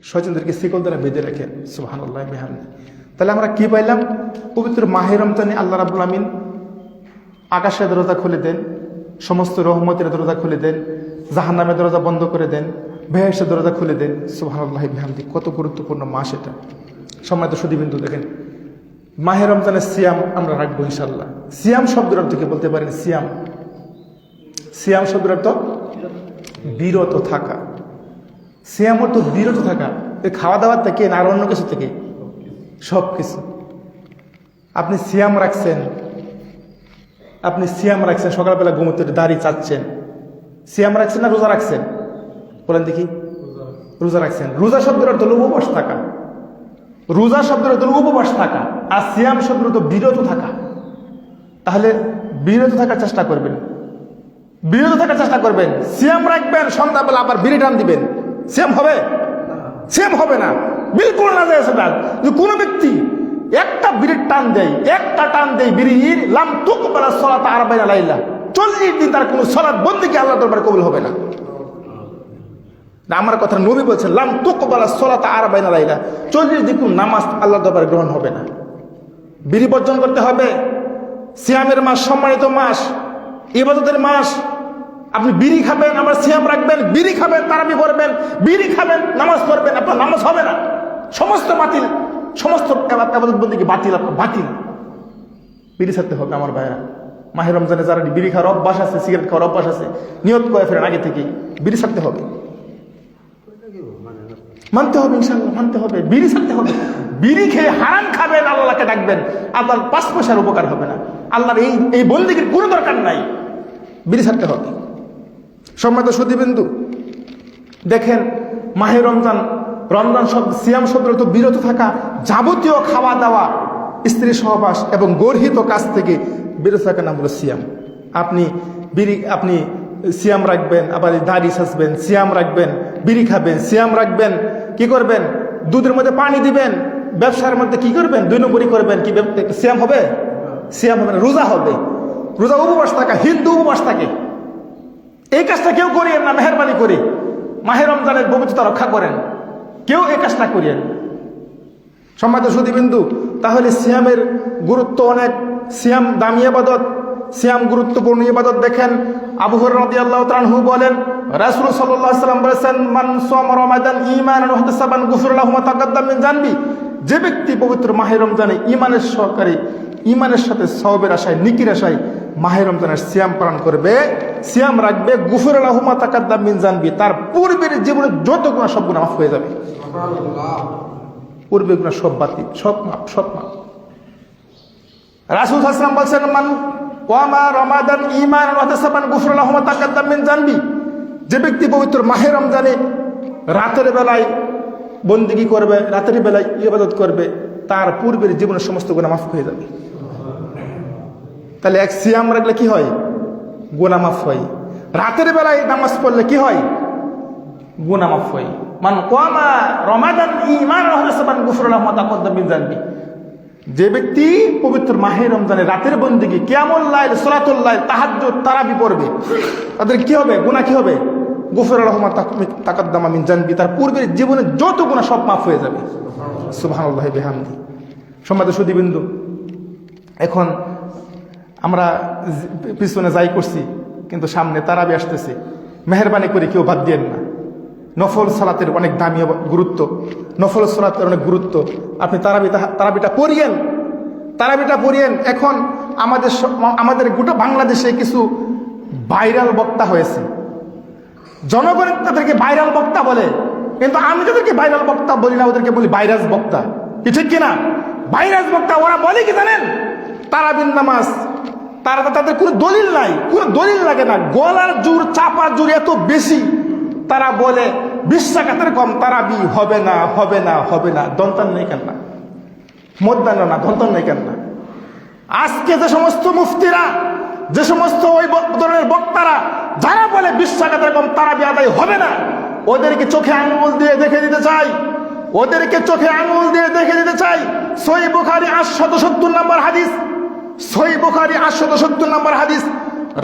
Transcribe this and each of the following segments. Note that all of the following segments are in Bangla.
স্বজনদেরকে শিকল দ্বারা বেঁধে রাখেন। সুবহানাল্লাহ বিহামদি। তাহলে আমরা কি পাইলাম? পবিত্র মাহে রমজানে আল্লাহ রাব্বুল আমিন আকাশের দরজা খুলে দেন, সমস্ত রহমতের দরজা খুলে দেন, জাহান্নামের দরজা বন্ধ করে দেন, বেহেশতের দরজা খুলে দেন। সুবহানাল্লাহ বিহামদি। কত গুরুত্বপূর্ণ মাস এটা। সম্মানিত সুধীবৃন্দু, দেখেন মাহে রমজানের সিয়াম আমরা রাখবো ইনশাল্লাহ। সিয়াম শব্দের অর্থ কি বলতে পারেন? সিয়াম, সিয়াম শব্দের অর্থ বিরত থাকা। সিয়াম অর্থ বিরত থাকা। খাওয়া দাওয়ার থেকে না আর অন্য কিছু থেকে? সব কিছু। আপনি সিয়াম রাখছেন, আপনি সিয়াম রাখছেন, সকালবেলা ঘুমোতে দাড়ি চাচ্ছেন, সিয়াম রাখছেন না রোজা রাখছেন? বলেন দেখি। রোজা রাখছেন। রোজা শব্দের অর্থ হলো উপবাস থাকা। রোজা শব্দের অর্থ হলো উপবাস থাকা, আর সিয়াম শব্দের অর্থ বিরত থাকা। তাহলে বিরত থাকার চেষ্টা করবেন, বিরত থাকার চেষ্টা করবেন। সিয়াম রাখবেন, সন্ধ্যাবেলা আবার বিড়ি টান দিবেন, সিয়াম হবে? সিয়াম হবে না, বিলকুল না যায় সেটা। কোন ব্যক্তি একটা বিড়ির টান দেয়, একটা টান দেয় বিড়ির, লাম তুকবালা সালাত 40 লাইলা, 40 দিন তার কোন সালাত বন্দেগী আল্লাহর দরবারে কবুল হবে না। আমার কথা নবী বলছেন, লাম তুকবালা সালাত 40 লাইলা, 40 দিন কোন নামাজ আল্লাহর দরবারে গ্রহণ হবে না। বিড়ি বর্জন করতে হবে। সিয়ামের মাস সম্মানিত মাস, ইবাদতের মাস। আপনি বিড়ি খাবেন, আমার সিয়াম রাখবেন, বিড়ি খাবেন, তারাবি পড়বেন, বিড়ি খাবেন, নামাজ পড়বেন, আপনার নামাজ হবে না। সমস্ত বাতিল, সমস্ত ইবাদত বন্দেগী বাতিল, আপনার বাতিল। বিড়ি ছাড়তে হবে আমার ভাইরা। মাহে রমজানে যারা বিড়ি খাওয়ার অভ্যাস আছে, সিগারেট খাওয়ার অভ্যাস আছে, নিয়ত করে ফেরেন আগে থেকে, বিড়ি ছাড়তে হবে। মানতে হবে ইনশাআল্লাহ, মানতে হবে। বিড়ি ছাড়তে হবে। বিড়ি খেয়ে হারাম খাবেন, আল্লাহকে ডাকবেন, আল্লাহর 5 পয়সার উপকার হবে না। আল্লাহর এই বন্দেগীর কোনো দরকার নাই। বিড়ি ছাড়তে হবে। সম্মানিত সুধীবৃন্দু, দেখেন মাহে রমজান, রমজান শব্দ, সিয়াম শব্দ তো বিরত থাকা, যাবতীয় খাওয়া দাওয়া, স্ত্রী সহবাস এবং গর্হিত কাজ থেকে বিরত থাকার নাম হলো সিয়াম। আপনি সিয়াম রাখবেন, আবার দাড়ি সাজবেন, সিয়াম রাখবেন, বিড়ি খাবেন, সিয়াম রাখবেন, কি করবেন? দুধের মধ্যে পানি দিবেন, ব্যবসার মধ্যে কি করবেন? 2 নম্বরই করবেন। কি সিয়াম হবে? সিয়াম হবে না, রোজা হবে। রোজা উপবাস থাকা, হিন্দু উপবাস থাকে। এই কাজটা কেউ করিয়েন না, মেহরবানি করে। মাহে রমজানের পবিত্রতা রক্ষা করেন, কেউ এই কাজটা করিয়েন। সম্মানিত সুধীবৃন্দু, তাহলে সিয়ামের গুরুত্ব অনেক। সিয়াম দামি ইবাদত, সিয়াম গুরুত্বপূর্ণ ইবাদত। দেখেন আবু হুরায়রা রাদিয়াল্লাহু তাআলা আনহু বলেন, রাসূল সাল্লাল্লাহু আলাইহি ওয়াসাল্লাম বলেছেন, মান সামা রমাদান ঈমানান ওয়া ইহতিসাবান গুফিরা লাহু মা তাকাদ্দাম মিন যানবি। যে ব্যক্তি পবিত্র মাহে রমজানে ঈমানের সহকারে, ঈমানের সাথে সওয়াবের আশায়, নেকির আশায় মাহে রমজানের সিয়াম পালন করবে, সিয়াম রাখবে, গুফিরা লাহু মা তাকাদ্দাম মিন যানবি, তার পূর্বের জীবনে যত গুনাহ সব গুনাহ মাফ হয়ে যাবে। সুবহানাল্লাহ। পূর্বের গুনাহ সব বাতিল, সব মাফ, সব মাফ। রাসূল সাল্লাল্লাহু আলাইহি ওয়াসাল্লাম বলেছেন, মান ওয়ামা রমাদান ঈমানান ওয়া ইহতিসাবান গুফিরা লাহু মা তাকাদ্দাম মিন যানবি। যে ব্যক্তি পবিত্র মাহে রমজানে রাতের বেলায় বন্দেগী করবে, রাতের বেলায় ইবাদত করবে, তার পূর্বের জীবনের সমস্ত গুনাহ মাফ হয়ে যাবে। তাহলে এক সিয়াম রাখলে কি হয়? গুনাহ মাফ হয়। রাতের বেলায় নামাজ পড়লে কি হয়? গুনাহ মাফ হয়। মান কামা রমাদান ঈমানান ওয়া ইহতিসাবান গুফিরা লাহু মা তাকাদ্দাম মিন যানবি। যে ব্যক্তি পবিত্র মাহে রমজানে রাতের বন্দেগী, কিয়ামুল লাইল, সালাতুল লাইল, তাহাজ্জুদ, তারাবি পড়বে, তাদের কি হবে? গুনাহ কি হবে? গুফিরা লাহু মা তাকাদ্দাম মিন যানবি, তার পূর্বের জীবনে যত গুনাহ সব মাফ হয়ে যাবে। সুবহানাল্লাহি বিহামদি। সম্মানিত সুধীবৃন্দু, এখন আমরা পিছনে যাই করছি, কিন্তু সামনে তারাবি আসতেছে। মেহরবানি করে কেউ বাদ দিয়েন না। নফল সালাতের অনেক দামি গুরুত্ব, নফল সালাতের অনেক গুরুত্ব। আপনি তারাবিটা পড়িয়েন, তারাবিটা পড়িয়েন। এখন আমাদের গোটা বাংলাদেশে কিছু ভাইরাল বক্তা হয়েছে, জনগণ তাদেরকে ভাইরাল বক্তা বলে, কিন্তু আমি তাদেরকে ভাইরাল বক্তা বলি না, ওদেরকে বলি ভাইরাস বক্তা। কি ঠিক কিনা? ভাইরাস বক্তা। ওরা বলে কি জানেন? তারাবির নামাজ, তাদের কোনো দলিল নাই, কোনো দলিল লাগে না, গলার জোর, চাপা জোর এত বেশি। তারা বলে 20 রাকাতের কম তারাবি হবে না, হবে না, হবে না। দন্তান নেই কেন না, মধ্যাহ্ন না, দন্তান নেই কেন না। আজকে যে সমস্ত মুফতিরা, যে সমস্ত ওই ধরনের বক্তারা যারা বলে 20 রাকাতের কম তারাবি আদায় হবে না, ওদেরকে চোখে আঙুল দিয়ে দেখে দিতে চাই, ওদেরকে চোখে আঙুল দিয়ে দেখে দিতে চাই। সহিহ বুখারী 870 নম্বর হাদিস, সহিহ বুখারী 870 নম্বর হাদিস।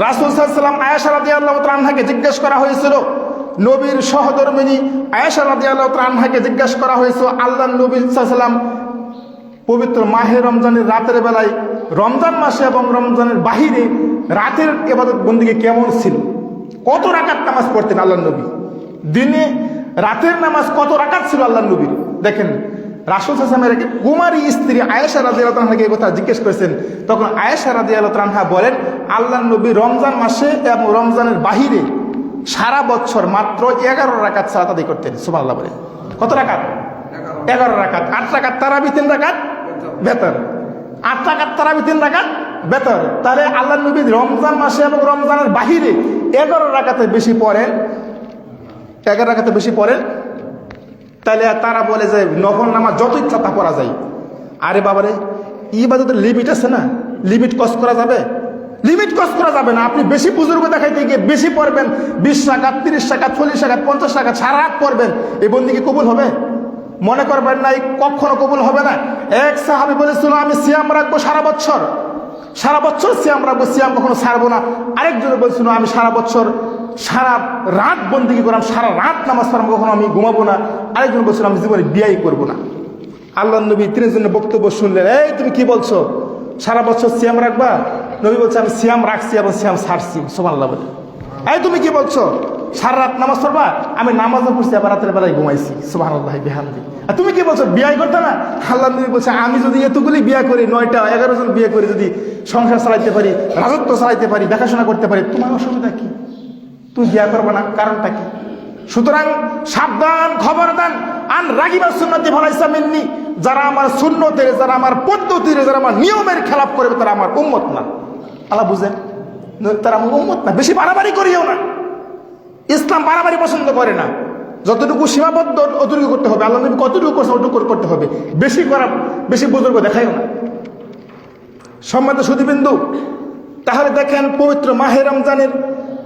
রাসূল সাল্লাল্লাহু আলাইহি ওয়াসাল্লাম আয়েশা রাদিয়াল্লাহু তাআলা আনহাকে জিজ্ঞেস করা হয়েছিল, নবীর সহধর্মিণী আয়েশা রাদিয়াল্লাহু তাআলা আনহাকে জিজ্ঞাসা করা হয়েছে, আল্লাহর নবী সাল্লাল্লাহু আলাইহি ওয়াসাল্লাম পবিত্র মাহে রমজানের রাতের বেলায়, রমজান মাসে এবং রমজানের বাহিরে রাতের ইবাদত বন্দেগী কেমন ছিল, কত রাকাত নামাজ পড়তেন আল্লাহর নবী, দিনে রাতের নামাজ কত রাকাত ছিল আল্লাহর নবীর। দেখেন রাসূল সাল্লাল্লাহু আলাইহি ওয়াসাল্লামের কুমারী স্ত্রী আয়েশা রাদিয়াল্লাহু তাআলাকে এই কথা জিজ্ঞেস করেছেন। তখন আয়েশা রাদিয়াল্লাহু তাআলা বলেন, আল্লাহর নবী রমজান মাসে এবং রমজানের বাহিরে সারা বছর মাত্র 11 রাকাত সালাত আদায় করতেন। সুবহানাল্লাহ বলেন। কত রাকাত? 11 রাকাত। 8 রাকাত তারাবি, 3 রাকাত বেতর। 8 রাকাত তারাবি, 3 রাকাত বেতর। তাহলে আল্লাহর নবী রমজান মাসে এবং রমজানের বাহিরে 11 রাকাতে বেশি পড়েন, 11 রাকাতে বেশি পড়েন। তাহলে তারা বলে যে নফল নামাজ যত ইচ্ছা তা পড়া যায়। আরে বাবারে, ইবাদতের লিমিট আছে না, লিমিট ক্রস করা যাবে? লিমিট ক্রস করা যাবে না। আপনি বেশি বুজুর্গ দেখাইতে গিয়ে বেশি পড়বেন, 20 রাকাত, 30 রাকাত, 40 রাকাত, 50 রাকাত সারা রাত পড়বেন, এই বন্দি কি কবুল হবে? মনে করবেন না, কখনো কবুল হবে না। এক সাহাবী বলেছিল, আমি সিয়াম রাখবো সারা বছর, সারা বছর সিয়াম রাখবো, সিয়াম কখনো ছাড়বো না। আরেকজনে বলছিল, আমি সারা বছর সারা রাত বন্দিগি করলাম, সারা রাত নামাজ পড়াম, কখনো আমি ঘুমাবো না। আরেকজন বলছিল, আমি জীবনে বিয়াই করবো না। আল্লাহর নবী তিনজনের বক্তব্য শুনলেন, এই তুমি কি বলছো, সারা বছর সিয়াম রাখবা? নবী বলছে, আমি সিয়াম রাখছি এবং সিয়াম ছাড়ছি। সুবহানাল্লাহ বলে। এই তুমি কি বলছো, সারা রাত নামাজ পড়বা? আমি নামাজও পড়ছি, আবার রাতের বেলায় ঘুমাইছি। সুবহানাল্লাহ বিহামদি। আর তুমি কি বলছো, বিয়ে করতে না? আল্লাহর নবী বলছে, আমি যদি এতগুলি বিয়ে করি, 9টা 11 জন বিয়ে করে যদি সংসার চালাইতে পারি, রাজত্ব চালাইতে পারি, দেখাশোনা করতে পারি, তোমার অসুবিধা কি? তুমি বিয়ে করবে না, কারণটা কি? সুতরাং সাবধান, খবরদান, আন রাগিবা সুন্নতি ফালাইসা মিন্নি। যারা আমার সুন্নতের, যারা আমার পদ্ধতির, যারা আমার নিয়মের খেলাপ করবে, তারা আমার উম্মত না। আল্লাহ বুঝেন, তারা আমার উম্মত না। বেশি বাড়াবাড়ি করিও না। ইসলাম বাড়াবাড়ি পছন্দ করে না। যতটুকু সীমাবদ্ধ অতটুকু করতে হবে। আল্লাহ নবী কতটুকু করছে ওটুকু করতে হবে, বেশি করা, বেশি বুজুর্গ দেখাইও না। সম্মানিত সুধীবৃন্দু, তাহলে দেখেন পবিত্র মাহে রমজানের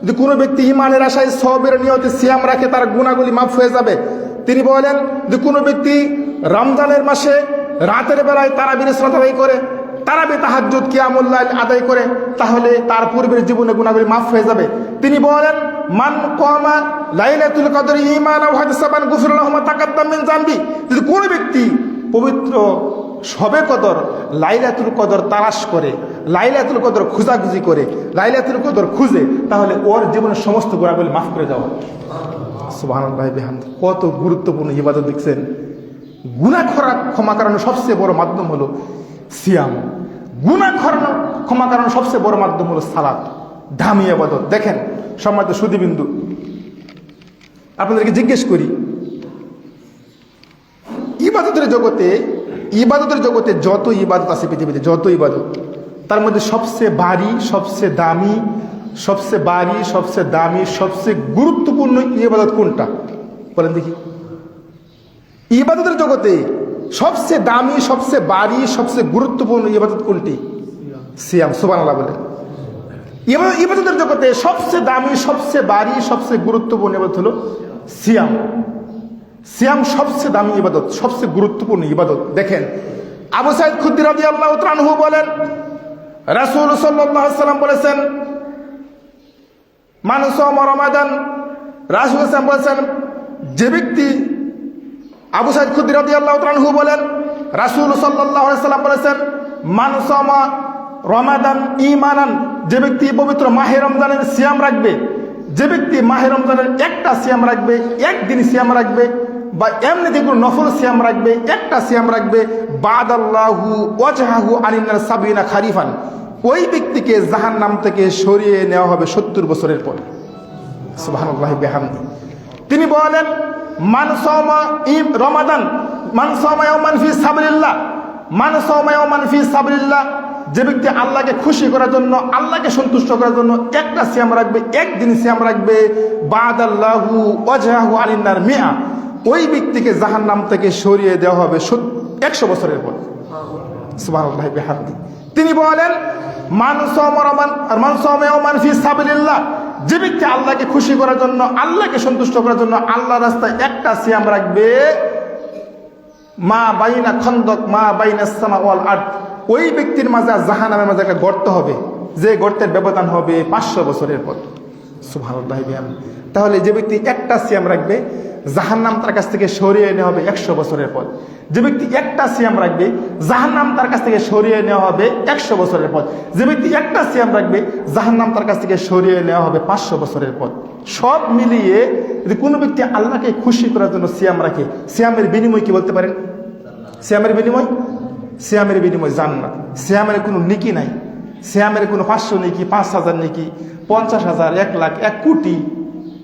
যদি কোনো ব্যক্তি ইমানের আশায় সওয়াবের নিয়তে সিয়াম রাখে, তার গুনাহগুলি মাফ হয়ে যাবে। তিনি বলেন, যে কোনো ব্যক্তি রমজানের মাসে রাতের বেলায় তারাবির সালাত আদায় করে, তারাবি তাহাজ্জুদ কিয়ামুল লাইল আদায় করে, তাহলে তার পূর্বের জীবনে গুনাহগুলি মাফ হয়ে যাবে। তিনি বলেন, মান কামা লাইলাতুল কদর ঈমানাও ওয়া ইহতিসাবান গুফিরা লাহু মা তাকাদ্দাম মিন যানবি। যদি কোনো ব্যক্তি পবিত্র শবে কদর, লাইলাতুল কদর তালাশ করে, লাইলাতুল কদর খোঁজাখুঁজি করে, লাইলাতুল কদর খুঁজে, তাহলে ওর জীবনের সমস্ত গুনাহগুলি মাফ করে দেওয়া। সুবহানাল্লাহি বিহামদি। কত গুরুত্বপূর্ণ ইবাদত দেখছেন। গুনাহ ক্ষমা করানোর সবচেয়ে বড় মাধ্যম হলো সিয়াম। গুনাহ ক্ষমা করানোর সবচেয়ে বড় মাধ্যম হলো সালাত, দামি ইবাদত। দেখেন সম্মানিত সুধীবৃন্দু, আপনাদেরকে জিজ্ঞেস করি, ইবাদতের জগতে যত ইবাদত আছে পৃথিবীতে, যত ইবাদত, তার মধ্যে সবচেয়ে ভারী, সবচেয়ে দামি, সবচেয়ে গুরুত্বপূর্ণ ইবাদত কোনটা বলেন দেখি? ইবাদতের জগতে সবচেয়ে দামি, সবচেয়ে ভারী, সবচেয়ে গুরুত্বপূর্ণ ইবাদত কোনটি? সিয়াম। সুবহানাল্লাহ বলে। ইবাদতের জগতে সবচেয়ে দামি, সবচেয়ে ভারী, সবচেয়ে গুরুত্বপূর্ণ ইবাদত হলো সিয়াম। সিয়াম সবচেয়ে দামি ইবাদত, সবচেয়ে গুরুত্বপূর্ণ ইবাদত। দেখেন আবু সাঈদ খুদরি রাদিয়াল্লাহু তাআলা আনহু বলেন, রাসূল সাল্লাল্লাহু আলাইহি ওয়াসাল্লাম বলেছেন, মান সামা রমাদান, রাসূল সাল্লাল্লাহু আলাইহি ওয়াসাল্লাম বলেছেন, যে ব্যক্তি, আবু সাঈদ খুদরি রাদিয়াল্লাহু তাআলা আনহু বলেন, রাসূল সাল্লাল্লাহু আলাইহি ওয়াসাল্লাম বলেছেন, মান সামা রমাদান ঈমানান, যে ব্যক্তি পবিত্র মাহে রমজানের সিয়াম রাখবে, যে ব্যক্তি মাহে রমজানের একটা সিয়াম রাখবে, একদিন সিয়াম রাখবে, বা এমনিতে কোনো নফল সিয়াম রাখবে, একটা সিয়াম রাখবে, বাদাল্লাহু ওয়াজহাহু আনিন্নার সাবিনা খারিফান, ওই ব্যক্তিকে জাহান্নাম থেকে সরিয়ে নেওয়া হবে 70 বছরের পর। সুবহানাল্লাহি বিহামদি। তিনি বলেন, মান সামা রমাদান, মান সামা ইয়াওমান ফি সাবিলিল্লাহ, মান সামা ইয়াওমান ফি সাবিলিল্লাহ, যে ব্যক্তি আল্লাহকে খুশি করার জন্য, আল্লাহকে সন্তুষ্ট করার জন্য একটা সিয়াম রাখবে, একদিন সিয়াম রাখবে, বাদাল্লাহু ওয়াজহাহু আনিন্নার মিয়া, ওই ব্যক্তিকে জাহান্নাম থেকে সরিয়ে দেওয়া হবে 100 বছরের পর। সুবহানাল্লাহি বিহামদি। তিনি বলেন, মান সামা ইয়াওমান ফি সাবিলিল্লাহ, যে ব্যক্তি আল্লাহকে খুশি করার জন্য, আল্লাহকে সন্তুষ্ট করার জন্য আল্লাহর রাস্তায় একটা সিয়াম রাখবে, মা বাইনা খন্দক মা বাইনা সামা ওয়াল আরদ, ওই ব্যক্তির মাঝে জাহান্নামের মাঝে একটা গর্ত হবে, যে গর্তের ব্যবধান হবে 500 বছরের পর। সুবহানাল্লাহি বিহামদি। তাহলে যে ব্যক্তি একটা সিয়াম রাখবে জাহান্নাম তার কাছ থেকে সরিয়ে নেওয়া হবে 100 বছরের পর। যে ব্যক্তি একটা সিয়াম রাখবে জাহান্নাম তার কাছ থেকে সরিয়ে নেওয়া হবে 100 বছরের পর। যে ব্যক্তি একটা সিয়াম রাখবে জাহান্নাম তার কাছ থেকে সরিয়ে নেওয়া হবে 500 বছরের পর। সব মিলিয়ে যদি কোনো ব্যক্তি আল্লাহকে খুশি করার জন্য সিয়াম রাখে, সিয়ামের বিনিময় কি বলতে পারেন? সিয়ামের বিনিময়, সিয়ামের বিনিময় জান্নাত। সিয়ামের কোনো নেকি নাই, সিয়ামের কোনো 500 নেকি, 5000 নেকি, 50,000, 1 লাখ, 1 কোটি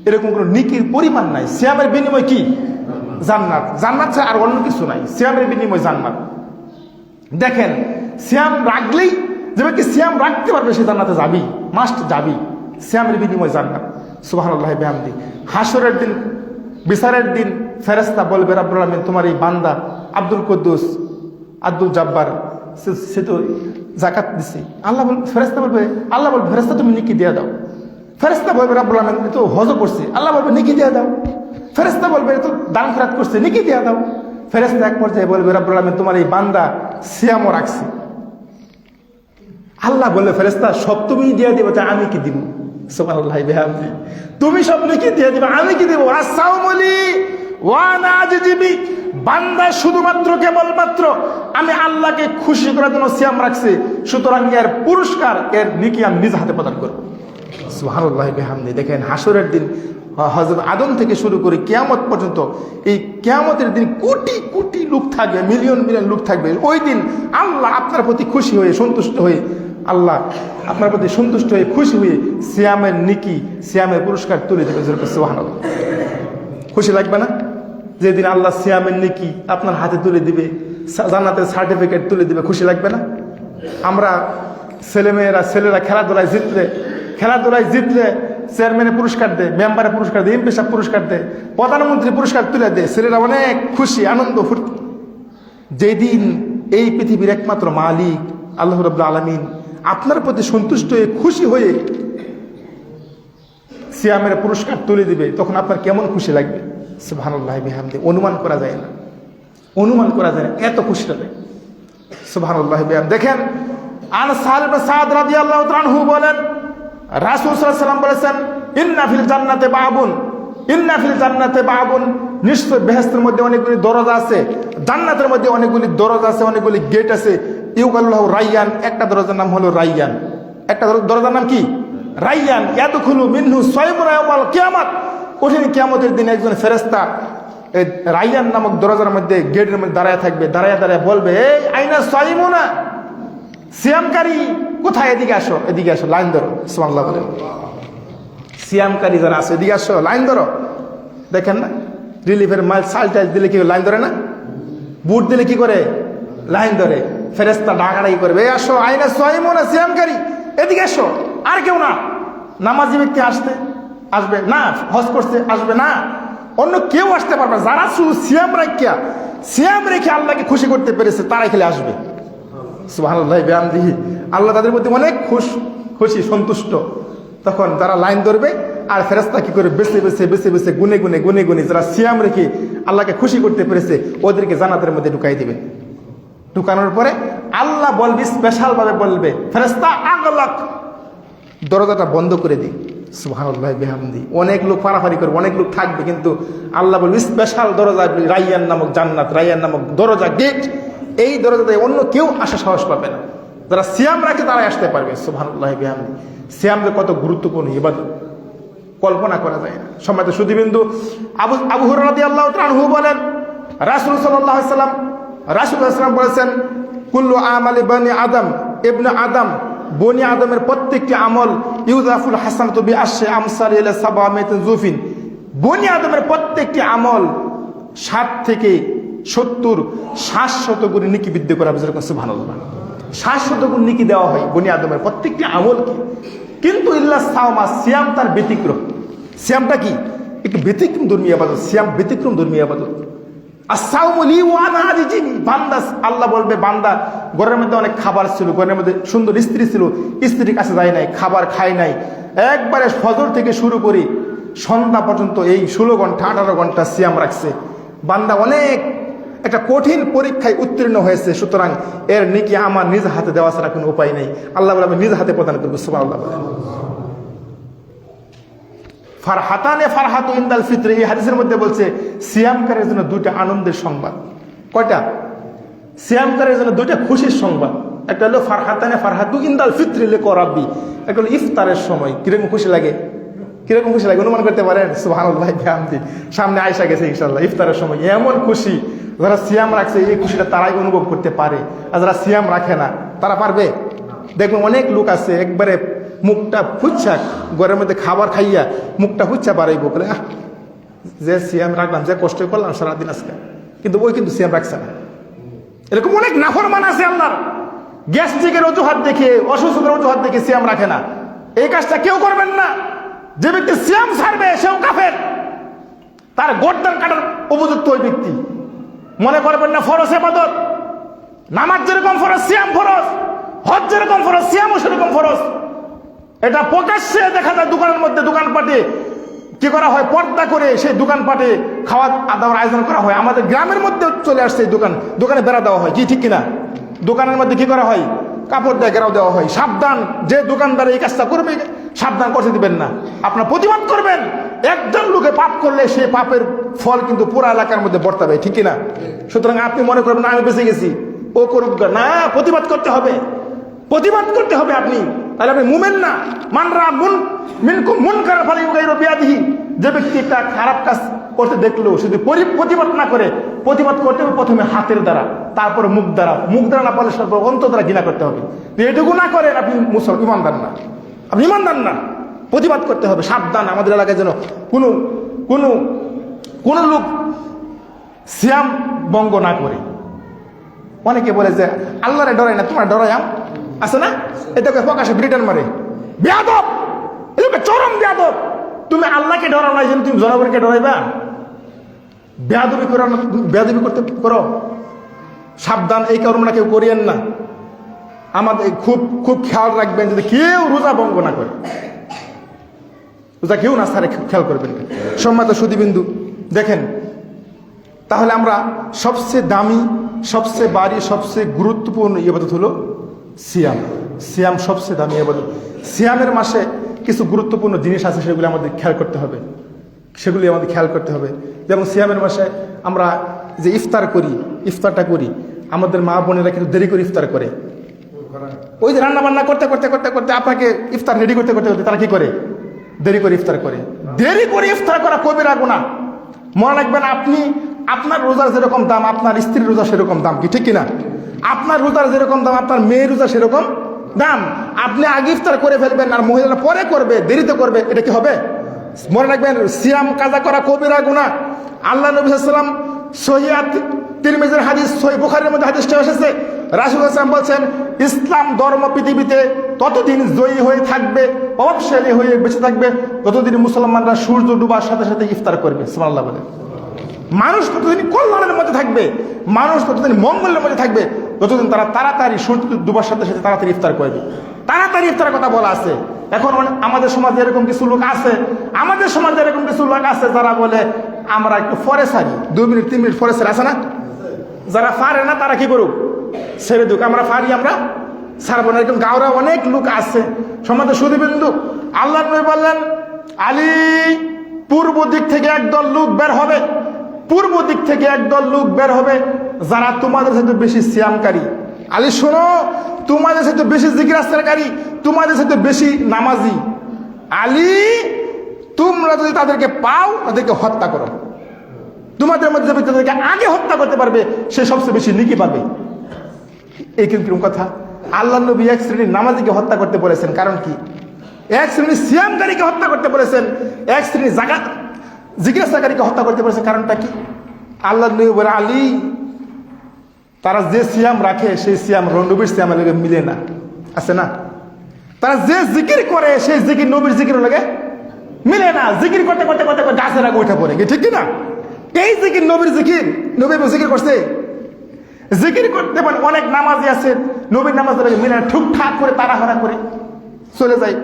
এরকম কোনো নেকির পরিমাণ নাই। সিয়ামের বিনিময় কি? জান্নাত। জান্নাত ছাড়া আর অন্য কিছু নাই, সিয়ামের বিনিময় জান্নাত। দেখেন সিয়াম রাখলেই যে ব্যক্তি সিয়াম রাখতে পারবে সে জান্নাতে যাবি, মাস্ট যাবি। সিয়ামের বিনিময় জান্নাত। সুবহানাল্লাহি বিহামদি। হাসরের দিন, বিচারের দিন ফেরেশতা বলবে রব্বুল আলামিন তোমার এই বান্দা আব্দুল কুদ্দুস, আব্দুল জব্বার সে তো যাকাত দিছে। আল্লাহ বলবে, ফেরেশতা বলবে, আল্লাহ বলবে ফেরেশতা তুমি নেকি দিয়ে দাও। ফেরেশতা বলবে রব্বুল আলামিন এ তো হজ করছে, আল্লাহ বলবে নেকি দিয়ে দাও। ফেরেশতা বলবে এ তো দান খয়রাত করছে, নেকি দিয়ে দাও। ফেরেশতা এক পর্যায়ে বলবে রব্বুল আলামিন তোমার এই বান্দা সিয়ামও রাখছে। আল্লাহ বলবে ফেরেশতা সব তুমি দিয়ে দিবে, আমি কি দিব? সুবহানাল্লাহি বিহামদি। তুমি সব নেকি দিয়ে দিবে, আমি কি দিব? আসসাউমুলি ওয়া আনা আজজি বি। বান্দা শুধুমাত্র কেবলমাত্র আমি আল্লাহকে খুশি করার জন্য সিয়াম রাখছে, সুতরাং এর পুরস্কার, এর নেকি আমি নিজ হাতে প্রদান করব। সুবহানাল্লাহি বিহামদি। দেখেন হাসরের দিন হযরত আদম থেকে শুরু করে কিয়ামত পর্যন্ত, এই কিয়ামতের দিন কোটি কোটি লোক থাকবে, মিলিয়ন মিলিয়ন লোক থাকবে। ওই দিন আল্লাহ আপনার প্রতি খুশি হয়ে, সন্তুষ্ট হয়ে, আল্লাহ আপনার প্রতি সন্তুষ্ট হয়ে, খুশি হয়ে সিয়ামের নেকি, সিয়ামের পুরস্কার তুলে দেবে। সুবহানাল্লাহ। খুশি লাগবে না? যেদিন আল্লাহ সিয়ামের নেকি আপনার হাতে তুলে দিবে, জান্নাতের সার্টিফিকেট তুলে দিবে, খুশি লাগবে না? আমরা ছেলেরা খেলাধুলায় জিতলে চেয়ারম্যানের পুরস্কার দেয়, মেম্বারের পুরস্কার দেয়, এমপি সাহেব পুরস্কার দেয়, প্রধানমন্ত্রী পুরস্কার তুলে দেয়, ছেলেরা অনেক খুশি, আনন্দ ফুর্তি। যেদিন এই পৃথিবীর একমাত্র মালিক আল্লাহ রাব্বুল আলামিন আপনার প্রতি সন্তুষ্ট হয়ে, খুশি হয়ে সিয়ামের পুরস্কার তুলে দিবে, তখন আপনার কেমন খুশি লাগবে? সুবহানাল্লাহি বিহামদি। অনুমান করা যায় না, অনুমান করা যায় না, এত খুশি লাগে। সুবহানাল্লাহি বিহামদি। দেখেন আনাস ইবনে সাদ রাদিয়াল্লাহু তাআলা আনহু বলেন রাসূল সাল্লাল্লাহু আলাইহি ওয়াসাল্লাম বলেছেন ইন্না ফিল জান্নাতি বাবুন, ইন্না ফিল জান্নাতি বাবুন, নিশ্চয় বেহেশতের মধ্যে অনেকগুলি দরজা আছে, জান্নাতের মধ্যে অনেকগুলি দরজা আছে, অনেকগুলি গেট আছে। ইউকাল্লাহু রায়্যান, একটা দরজার নাম হলো রায়্যান। একটা দরজার নাম কি? রায়্যান। ইয়াদখুলু মিনহু সায়মুন ইয়াউমাল কিয়ামাত, কঠিন কিয়ামতের দিনে একজন ফেরেশতা এই রায়্যান নামক দরজার মধ্যে, গেটের মধ্যে দাঁড়ায় থাকবে, দাঁড়ায় দাঁড়ায় বলবে এই আইনা সায়মুনা, সিয়ামকারী কোথায়? এদিকে আসো, এদিকে আসো, লাইন ধরো। সুবহানাল্লাহ বলেন। সিয়ামকারী যারা আছে এদিকে আসো, লাইন ধরো। দেখেন না রিলিফের মাল চাল টাল দিলে কি লাইন ধরে না? বুট দিলে কি করে? লাইন ধরে। ফেরেশতা ডাকাডাকি করবে এই আসো, আইনা সায়মুনা, সিয়ামকারী এদিকে আসো। আর কেউ না, নামাজি ব্যক্তি আসবে না, হজ করতে আসবে না, অন্য কেউ আসতে পারবে না। যারা শুধু সিয়াম রেখে আল্লাহকে খুশি করতে পেরেছে তারাই খেলে আসবে। সুবহানাল্লাহি বিহামদিহি। আল্লাহ তাদের মধ্যে অনেক খুশি, সন্তুষ্ট। তখন তারা লাইন ধরবে, আর ফেরেশতা কি করে বেছে বেছে গুনে গুনে যারা সিয়াম রেখে আল্লাহকে খুশি করতে পেরেছে ওদেরকে জান্নাতের মধ্যে ঢুকাই দিবে। ঢুকানোর পরে আল্লাহ বলবে, স্পেশাল ভাবে বলবে ফেরেশতা আগলাক, দরজাটা বন্ধ করে দিই। সুবহানাল্লাহি বিহামদি। অনেক লোক পারাপারি করবে, অনেক লোক থাকবে, কিন্তু আল্লাহ বলবে স্পেশাল দরজা, রায়্যান নামক জান্নাত, রায়্যান নামক দরজা, গেট, এই দরজাতে অন্য কেউ আসা সাহস পাবে না। যারা সিয়াম রাখে তারাই আসতে পারবে। সুবহানাল্লাহি বিহামদি। সিয়াম যে কত গুরুত্বপূর্ণ ইবাদত কল্পনা করা যায় না। সম্মানিত সুধীবৃন্দ, আবু হুরায়রা রাদিয়াল্লাহু তাআলা আনহু বলেন রাসূল সাল্লাল্লাহু আলাইহি ওয়াসাল্লাম বলেছেন কুল্লু আমালি বনি আদম, ইবনে আদম, বনি আদমের প্রত্যেকটি আমল ইউজাফুল হাসানাতু বিআশরি আমসালি ইলা 700 জুফিন, বনি আদমের প্রত্যেকটি আমল 60 থেকে 70 গুণ নেকি বৃদ্ধি করা হবে। সুবহানাল্লাহ। 700 গুণ নেকি দেওয়া হয় বনি আদমের প্রত্যেকটি আমলকে। কিন্তু ইল্লা সাওমা, সিয়াম তার ব্যতিক্রম। সিয়ামটা কি? একটু ব্যতিক্রম ধর্মী ইবাদত। সিয়াম ব্যতিক্রম ধর্মী ইবাদত। আসসাউমু লি ওয়া আনা আজজি বি। বান্দা, আল্লাহ বলবে বান্দা ঘরের মধ্যে অনেক খাবার ছিল, ঘরের মধ্যে সুন্দর স্ত্রী ছিল, স্ত্রীর কাছে যায় নাই, খাবার খায় নাই, একবারে ফজর থেকে শুরু করে সন্ধ্যা পর্যন্ত এই 16 ঘন্টা 18 ঘন্টা সিয়াম রাখছে। বান্দা অনেক একটা কঠিন পরীক্ষায় উত্তীর্ণ হয়েছে, সুতরাং এর নেকি আমার নিজ হাতে দেওয়া ছাড়া কোনো উপায় নেই। আল্লাহ বলে আমি নিজ হাতে প্রদান করবো। সুবহানাল্লাহ। ফারহাতানে ফারহাতু ইনদাল ফিত্র, এই হাদিসের মধ্যে বলছে সিয়ামকারীর জন্য দুইটা আনন্দের সংবাদ। কয়টা? সিয়ামকারীর জন্য দুইটা খুশির সংবাদ। একটা হলো ফারহাতানে ফারহাতু ইনদাল ফিত্র লিকরাব্বি, একটা হলো ইফতারের সময়। কিরকম খুশি লাগে? কিরকম খুশি লাগে অনুমান করতে পারেন? সুবহানাল্লাহ বিহামদি। সামনে আয়েশা গেছে ইনশাআল্লাহ। ইফতারের সময় এমন খুশি, যারা সিয়াম রাখছে এই খুশিটা তারাই অনুভব করতে পারে, আর যারা সিয়াম রাখে না তারা পারবে? দেখবেন অনেক লোক আছে একবারে মুখটা ফুচ্ছা, ঘরের মধ্যে খাবার খাইয়া মুখটা ফুচ্ছা বাড়াইব বলে, যে সিয়াম রাখলাম, যে কষ্ট করলাম সারাদিন আজকে, কিন্তু ওই কিন্তু সিয়াম রাখছে না। এরকম অনেক নাফরমান আছে আল্লাহর, গ্যাস্ট্রিকের অজুহাত দেখে, অসুস্থতার অজুহাত দেখে সিয়াম রাখে না। এই কাজটা কেউ করবেন না। যে ব্যক্তি সিয়াম ছাড়বে সেও কাফের, তার গর্দান কাটার উপযুক্ত ওই ব্যক্তি। মনে করবেন না ফরজ ইবাদত, নামাজ যেরকম ফরজ সিয়াম ফরজ, হজ যেরকম ফরজ সিয়ামও সেরকম ফরজ। এটা প্রকাশ্যে দেখা যায় দোকানের মধ্যে, দোকানপাটে কি করা হয়, পর্দা করে সেই দোকানপাটে খাওয়া দাওয়ার আয়োজন করা হয়। আমাদের গ্রামের মধ্যে চলে আসছে এই দোকানে বেড়া দেওয়া হয়, কি ঠিক কিনা? দোকানের মধ্যে কি করা হয়, কাপড় দিয়ে ঘেরাও দেওয়া হয়। সাবধান, যে দোকানদার এই কাজটা করবে সাবধান করতে দিবেন না, আপনার প্রতিবাদ করবেন। একজন লোকে পাপ করলে সেই পাপের ফল কিন্তু পুরো এলাকার মধ্যে বর্তাবে, ঠিক কিনা? সুতরাং আপনি মনে করবেন আমি বেঁচে গেছি, ও করুক না, প্রতিবাদ করতে হবে, প্রতিবাদ করতে হবে আপনি, তাহলে আপনি মুমেন না। মানরা মুন করার ফলে বিয়াদিহি, যে ব্যক্তি একটা খারাপ কাজ করতে দেখলো শুধু প্রতিবাদ না করে, প্রতিবাদ করতে হবে প্রথমে হাতের দ্বারা, তারপরে মুখ দ্বারা, মুখ দ্বারা না পারলে সর্ব অন্তর দ্বারা ঘৃণা করতে হবে। এটুকু না করেন আপনি ইমানদার না, আপনি ইমানদার না। প্রতিবাদ করতে হবে। সাবধান, আমাদের এলাকায় যেন কোনো কোনো কোনো লোক সিয়াম ভঙ্গ না করে। অনেকে বলে যে আল্লাহরে ডরাই না, তোমার ডরাইয়াম আছে না, এটাকে প্রকাশে ব্রিটেন মারে, বেয়াদব, এটাকে চরম বেয়াদব। তুমি আল্লাহকে ডরাও না, তুমি জনগণকে ডরাইবা? বেয়াদবি করো, বেয়াদবি করতে করো। সাবধান, এই কর্মটা কেউ করিয়েন না। আমাদের খুব খুব খেয়াল রাখবেন, যদি কেউ রোজা ভঙ্গ না করে, রোজা কেউ না সারে খেয়াল করবেন। সম্মানিত সুধীবিন্দু, দেখেন তাহলে আমরা সবচেয়ে দামি, সবচেয়ে বাড়ি, সবচেয়ে গুরুত্বপূর্ণ ইবাদত হলো সিয়াম। সিয়াম সবচেয়ে দামি ইবাদত। সিয়ামের মাসে কিছু গুরুত্বপূর্ণ জিনিস আছে, সেগুলি আমাদের খেয়াল করতে হবে, সেগুলি আমাদের খেয়াল করতে হবে। যেমন সিয়ামের মাসে আমরা যে ইফতার করি, ইফতারটা করি, আমাদের মা বোনেরা কিন্তু দেরি করে ইফতার করে। ওই যে রান্না বান্না করতে করতে করতে করতে আপনাকে ইফতার রেডি করতে করতে করতে তারা কি করে, দেরি করে ইফতার করে। দেরি করে ইফতার করা কবিরা গুনাহ। মনে রাখবেন, আপনি আপনার রোজার যেরকম দাম আপনার স্ত্রীর রোজা সেরকম দাম, কি ঠিক কিনা? আপনার রোজার যেরকম দাম আপনার মেয়ের রোজা সেরকম দাম। আপনি আগে ইফতার করে ফেলবেন আর মহিলারা পরে করবে, দেরিতে করবে, এটা কি হবে? মনে রাখবেন, সিয়াম কাজা করা কবিরা গুনাহ। আল্লাহ নবী সাল্লাল্লাহু আলাইহি ওয়াসাল্লাম সহিহ তিরমিজির হাদিস, সহিহ বুখারীর মধ্যে হাদিসটা এসেছে, রাসূল সাল্লাল্লাহু আলাইহি ওয়াসাল্লাম বলছেন, ইসলাম ধর্ম পৃথিবীতে ততদিন জয়ী হয়ে থাকবে, প্রভাবশালী হয়ে বেঁচে থাকবে, ততদিন মুসলমানরা সূর্য ডুবার সাথে সাথে ইফতার করবে। সুবহানাল্লাহ বলে। মানুষ ততদিন কল্যাণের মধ্যে থাকবে, মানুষ ততদিন মঙ্গলের মধ্যে থাকবে, যতদিন তারা তাড়াতাড়ি সূর্য ডুবার সাথে সাথে তাড়াতাড়ি ইফতার করবে। তাড়াতাড়ি ইফতারের কথা বলা আছে। এখন আমাদের সমাজে এরকম কিছু লোক আছে, আমাদের সমাজে এরকম কিছু লোক আছে যারা বলে আমরা একটু পরে সারি, 2 মিনিট 3 মিনিট পরে সারি, আছে না? যারা পারে না তারা কি করুক, ছেড়ে দুক, আমরা পারি, আমরা ছাড়বো না। এরকম গাওরা অনেক লোক আছে। সমাজে সুধীবিন্দু, আল্লাহ নবী বললেন, আলী, পূর্ব দিক থেকে একদল লোক বের হবে, পূর্ব দিক থেকে একদল লোক বের হবে যারা তোমাদের সাথে বেশি সিয়ামকারী। আলী শোনো, তোমাদের সাথে বেশি জিকির আজকারকারী, তোমাদের সাথে বেশি নামাজি। আলী, তোমরা যদি তাদেরকে পাও তাদেরকে হত্যা করো। তোমাদের মধ্যে যে তাদেরকে আগে হত্যা করতে পারবে সে সবচেয়ে বেশি নেকি পাবে। এই কিরকম কথা? আল্লাহ নবী এক শ্রেণীর নামাজিকে হত্যা করতে বলেছেন, কারণ কি? এক শ্রেণীর সিয়ামকারীকে হত্যা করতে বলেছেন, এক শ্রেণীর জাকাত জিজ্ঞাসাকারীকে হত্যা করতে বলেছেন। কারণটা কি? আল্লাহ নবী বলে, আলী, তারা যে সিয়াম রাখে সেই সিয়াম নবীর সিয়ামের লগে মিলে না, আছে না? তারা যে জিকির করে সেই জিকির নবীর জিকিরের লগে মিলে না। জিকির করতে করতে করতে গাছের আগে উঠে পড়ে, ঠিক কিনা? এই জিকির নবীর জিকির, নবী জিকির করছে। জিকির করতে পারে অনেক নামাজি আছে, নবীর নামাজের লগে মিলে না, ঠুকঠাক করে তাড়াহুড়া করে চলে যায়।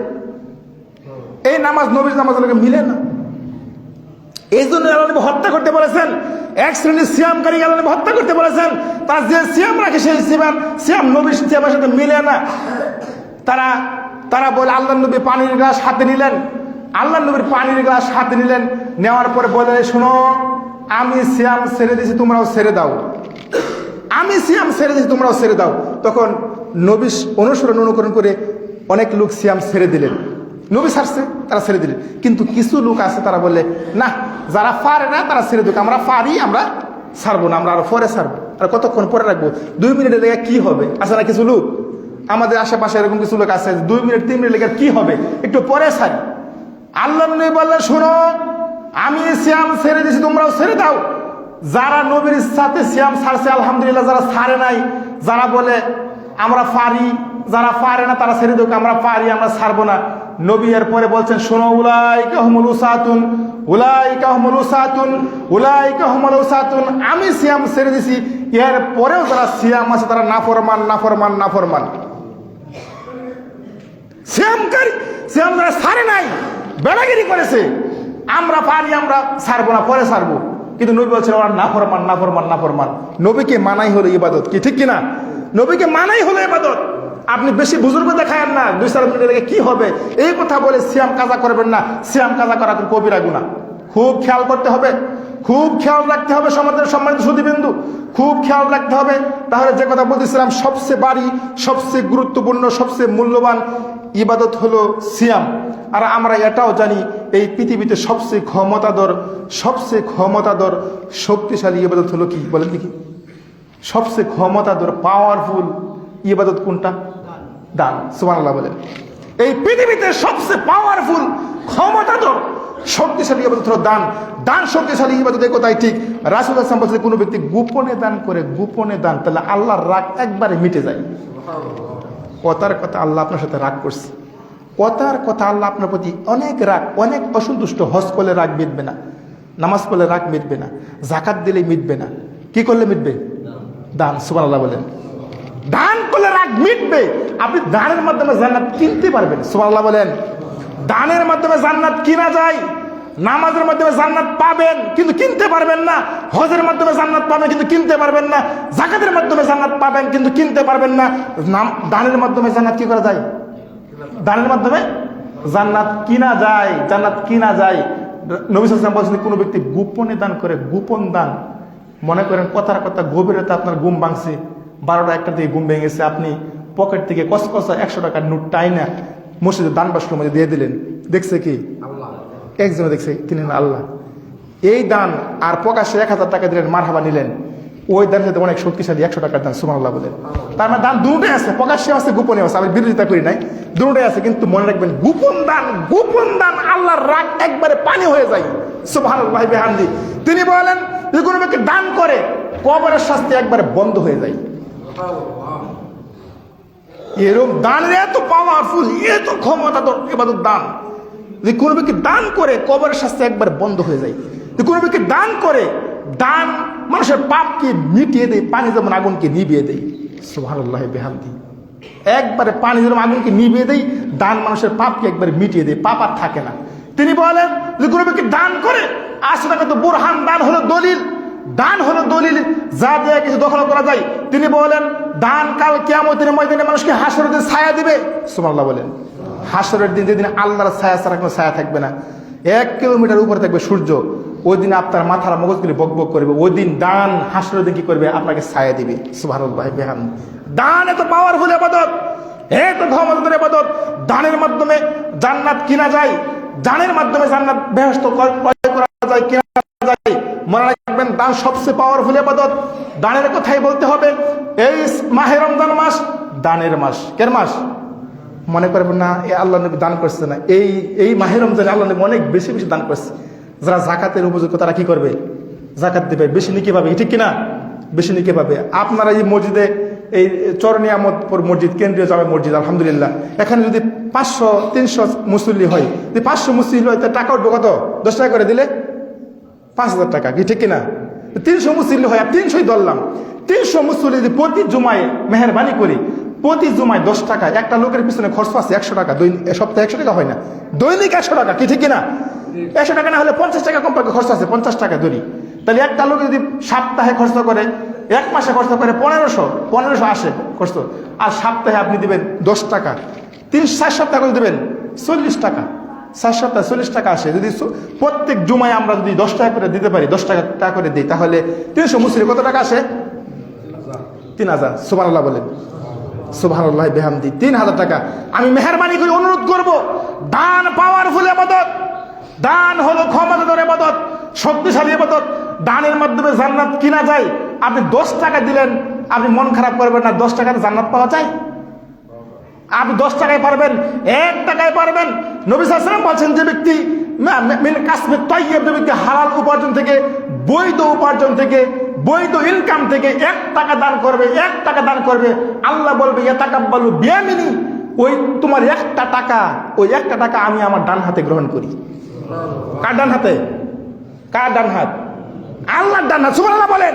এই নামাজ নবীর নামাজের লগে মিলে না। এই জন্য আল্লাহ নবী হত্যা করতে বলেছেন। এক শ্রেণীর সিয়ামকারী আল্লাহ নবী হত্যা করতে বলেছেন। তারা যে সিয়াম রাখে সেই সিয়াম নবীর সিয়ামের সাথে মিলে না। তারা বলে, আল্লাহ নবী পানির গ্লাস হাতে নিলেন, আল্লাহ নবীর পানির গ্লাস হাতে নিলেন, নেওয়ার পরে বলে, শোনো, আমি সিয়াম ছেড়ে দিয়েছি, তোমরাও ছেড়ে দাও। আমি সিয়াম ছেড়ে দিয়েছি, তোমরাও ছেড়ে দাও। তখন নবী অনুকরণ করে অনেক লোক সিয়াম ছেড়ে দিলেন। নবী ছাড়ছে, তারা ছেড়ে দিলেন। কিন্তু কিছু লোক আছে, তারা বললে, না, যারা পারে না তারা ছেড়ে দিক, আমরা পারি, আমরা ছাড়বো না, আমরা আরো পরে ছাড়বো, আর কতক্ষণ পরে রাখবো, 2 মিনিটের লেগে কি হবে? আছে না কিছু লোক আমাদের আশেপাশে, এরকম কিছু লোক আছে, 2 মিনিট 3 মিনিট লেগে কি হবে, একটু পরে ছাড়ি। আল্লাহ নবী বললেন, শোনো, আমি সিয়াম ছেড়ে দিয়েছি, তোমরাও ছেড়ে দাও। যারা নবীর ইচ্ছাতে সিয়াম ছাড়ছে আলহামদুলিল্লাহ, যারা ছাড়ে নাই, যারা বলে আমরা পারি, যারা পারে না তারা ছেড়ে দেখ, আমরা পারি, আমরা ছাড়বো না। নবী এর পরে বলছেন, শোনো, উলাইকা হুমুল উসাতুন, উলাইকা হুমুল উসাতুন, উলাইকা হুমুল উসাতুন। আমি সিয়াম ছেড়ে দিছি, এর পরেও যারা সিয়াম আছে তারা নাফরমান, নাফরমান, নাফরমান। সিয়ামকারী, সিয়াম যারা ছাড়ে নাই, বেড়াগিরি করেছে, আমরা পারি, আমরা ছাড়বো না, পরে ছাড়বো। কিন্তু নবী বলছেন ওরা নাফরমান, নাফরমান, নাফরমান। নবীকে মানাই হলো ইবাদত, কি ঠিক কিনা? নবীকে মানাই হলো ইবাদত। আপনি বেশি বুজুর্গ দেখায়েন না, 2-4 মিনিট লেগে কি হবে, এই কথা বলে সিয়াম কাজা করবেন না। সিয়াম কাজা করা কবিরা গুনাহ। খুব খেয়াল করতে হবে, খুব খেয়াল রাখতে হবে। সম্মানিত সুধীবৃন্দু, খুব খেয়াল রাখতে হবে। তাহলে যে কথা বলতেছিলাম, সবচেয়ে বাড়ি, সবচেয়ে গুরুত্বপূর্ণ, সবচেয়ে মূল্যবান ইবাদত হলো সিয়াম। আর আমরা এটাও জানি, এই পৃথিবীতে সবচেয়ে ক্ষমতাধর শক্তিশালী ইবাদত হলো কি বলেন দেখি? সবচেয়ে ক্ষমতাধর পাওয়ারফুল ইবাদত কোনটা? দান। সুবহানাল্লাহ বলেন। এই পৃথিবীতে সবচেয়ে পাওয়ারফুল, ক্ষমতাধর, শক্তিশালী ইবাদত হলো দান। দান শক্তিশালী ইবাদত, এই কথাই ঠিক। রাসূলুল্লাহ সাল্লাল্লাহু আলাইহি ওয়াসাল্লাম বলেছেন, কোনো ব্যক্তি গোপনে দান করে, গোপনে দান, তাহলে আল্লাহর রাগ একবারে মিটে যায়। কথার কথা আল্লাহ আপনার সাথে রাগ করছে, কথার কথা আল্লাহ আপনার প্রতি অনেক রাগ, অনেক অসন্তুষ্ট। হজ করলে রাগ মিটবে না, নামাজ পড়লে রাগ মিটবে না, যাকাত দিলে মিটবে না, কি করলে মিটবে? দান। সুবহানাল্লাহ বলেন। দান করলে রাগ মিটবে। আপনি দানের মাধ্যমে জান্নাত কিনতে পারবেন। সুবহানাল্লাহ বলেন। দানের মাধ্যমে জান্নাত কিনা যায়। নামাজের মাধ্যমে জান্নাত পাবেন, কিন্তু কিনতে পারবেন না। হজের মাধ্যমে জান্নাত পাবেন, কিন্তু কিনতে পারবেন না। যাকাতের মাধ্যমে জান্নাত পাবেন, কিন্তু কিনতে পারবেন না। দানের মাধ্যমে জান্নাত কি করা যায়? দানের মাধ্যমে জান্নাত কিনা যায়, জান্নাত কিনা যায়। নবী সাল্লাল্লাহু আলাইহি ওয়াসাল্লাম বলেছেন, কোনো ব্যক্তি গোপনে দান করে, গোপন দান, মনে করেন কথার কথা গভীর রাতে আপনার ঘুম ভাঙছে, 12টা 1টা থেকে ঘুম ভেঙেছে, আপনি পকেট থেকে কসকসা 100 টাকার নোট টাইনা মসজিদে দান বাক্সের মধ্যে দিয়ে দিলেন। দেখছে কি? একজনে দেখছে, তিনি আল্লাহ। এই দান আর প্রকাশ্যে 1000 টাকা দিলেন, মারহাবা নিলেন, ওই দান সাথে অনেক শক্তিশালী 100 টাকার দান। সুবহানাল্লাহ বলেন। তার মানে দান দুটোই আছে, প্রকাশ্যে আছে, গোপনে আছে। আমি বিরোধিতা করি নাই, দুটোই আছে। কিন্তু মনে রাখবেন, গোপন দান আল্লাহর রাগ একবারে পানি হয়ে যায়। সুবহানাল্লাহি বিহামদি। তিনি বলেন, যদি কোনো ব্যক্তি দান করে, কবরের শাস্তি একবারে বন্ধ হয়ে যায়। এরকম দানের এত পাওয়ারফুল, এত ক্ষমতা ইবাদত দান। যদি কোনো ব্যক্তি দান করে, কবরের শাস্তি একবারে বন্ধ হয়ে যায়। যদি কোনো ব্যক্তি দান করে, দান মানুষের পাপকে মিটিয়ে দেয়, পানি যেমন আগুনকে নিভিয়ে দেয়। সুবহানাল্লাহি বিহামদি। একবারে পানি যেমন আগুনকে নিভিয়ে দেয়, দান মানুষের পাপকে একবারে মিটিয়ে দেয়, পাপ আর থাকে না। তিনি বলেন, যদি কোনো ব্যক্তি দান করে, আসলে তো বুরহান, দান হলো দলিল, দান হলো দলিল, যা দিয়ে কিছু দখল করা যায়। তিনি বলেন, দান কাল কিয়ামতের ময়দানে মানুষকে হাসরের দিন ছায়া দিবে। সুবহানাল্লাহ বলেন। হাসরের দিন, যেদিন আল্লাহর ছায়া ছাড়া কোনো ছায়া থাকবে না, 1 কিলোমিটার উপরে থাকবে সূর্য, ওই দিন আপনার মাথার মগজগুলি বকবক করবে। ওই দিন দান হাসরের দিন কি করবে? আপনাকে ছায়া দিবে। সুবহানাল্লাহি বিহামদি। দান এত পাওয়ারফুল ইবাদত, এত ক্ষমতার ইবাদত। দানের মাধ্যমে জান্নাত কিনা যায়, দানের মাধ্যমে জান্নাত বেহেশত ক্রয় করা যায়, কিনা যায়। মনে রাখবেন, দান সবচেয়ে পাওয়ারফুল ইবাদত। দানের কথাই বলতে হবে। এই মাহে রমজান মাস দানের মাস। কের মাস? মনে করবেন না আল্লাহ নবী দান করছে না। এই মাহে রমজানে আল্লাহ নবী অনেক বেশি বেশি দান করছে। যারা জাকাতের উপযোগ্য তারা কি করবে? জাকাত দেবে, বেশি নিকি পাবে, ঠিক কিনা? বেশি নিকি পাবে। আপনারা এই মসজিদে, এই চরনিয়ামতপুর মসজিদ, কেন্দ্রীয় জামে মসজিদ, আলহামদুলিল্লাহ, এখানে যদি 500-300 মুসল্লি হয়, যদি 500 মুসল্লি হয়, তার টাকা উঠবে কত? 10 টাকা করে দিলে 5000 টাকা, কি ঠিক কিনা? 300 মুসল্লি হয়, আর 300ই ধরলাম। 300 মুসল্লি যদি প্রতি জুমায় মেহরবানি করি, প্রতি জুমায় 10 টাকা, একটা লোকের পিছনে খরচ আছে 100 টাকা। সপ্তাহে 100 টাকা হয় না, দৈনিক 100 টাকা, কি ঠিক কিনা? 100 টাকা না হলে 50 টাকা কমপক্ষে খরচ আছে, 50 টাকা ধরি। তাহলে একটা লোক যদি সপ্তাহে খরচ করে, 1 মাসে খরচ করে 1500 আসে খরচ, আর সপ্তাহে আপনি দিবেন 10 টাকা, 3-4 সপ্তাহ করে দেবেন 40 টাকা। 7 সপ্তাহে 40 টাকা আসে। যদি প্রত্যেক জুমায় আমরা যদি 10 টাকা করে দিতে পারি, 10 টাকা করে দিই, তাহলে 300 মুসল্লি কত টাকা আসে? 3000। সুবহানাল্লাহ বলেন, সুবহানাল্লাহ বিহামদি। 3000 টাকা। আমি মেহেরবানি করে অনুরোধ করব, দান পাওয়ারফুল ইবাদত, দান হলো ক্ষমতাধর ইবাদত, শক্তিশালী ইবাদত। দানের মাধ্যমে জান্নাত কিনা যায়। আপনি 10 টাকা দিলেন, আপনি মন খারাপ করবেন না, 10 টাকাতে জান্নাত পাওয়া যায়? আপনি 10 টাকায় পারবেন, 1 টাকায় পারবেন। নবী সাল্লাল্লাহু আলাইহি ওয়াসাল্লাম বলেন, যে ব্যক্তি মিন কাসবে তাইয়্যিব, যে ব্যক্তি হালাল উপার্জন থেকে, বৈধ উপার্জন থেকে, বৈধ ইনকাম থেকে 1 টাকা দান করবে, 1 টাকা দান করবে, আল্লাহ বলবে ইয়াতাকাব্বালু বিয়ামিনি, ওই তোমার 1টা টাকা, ওই 1টা টাকা আমি আমার ডান হাতে গ্রহণ করি। কার ডান হাতে? কার ডান হাত? আল্লাহর ডান হাত। সুবহানাল্লাহ বলেন।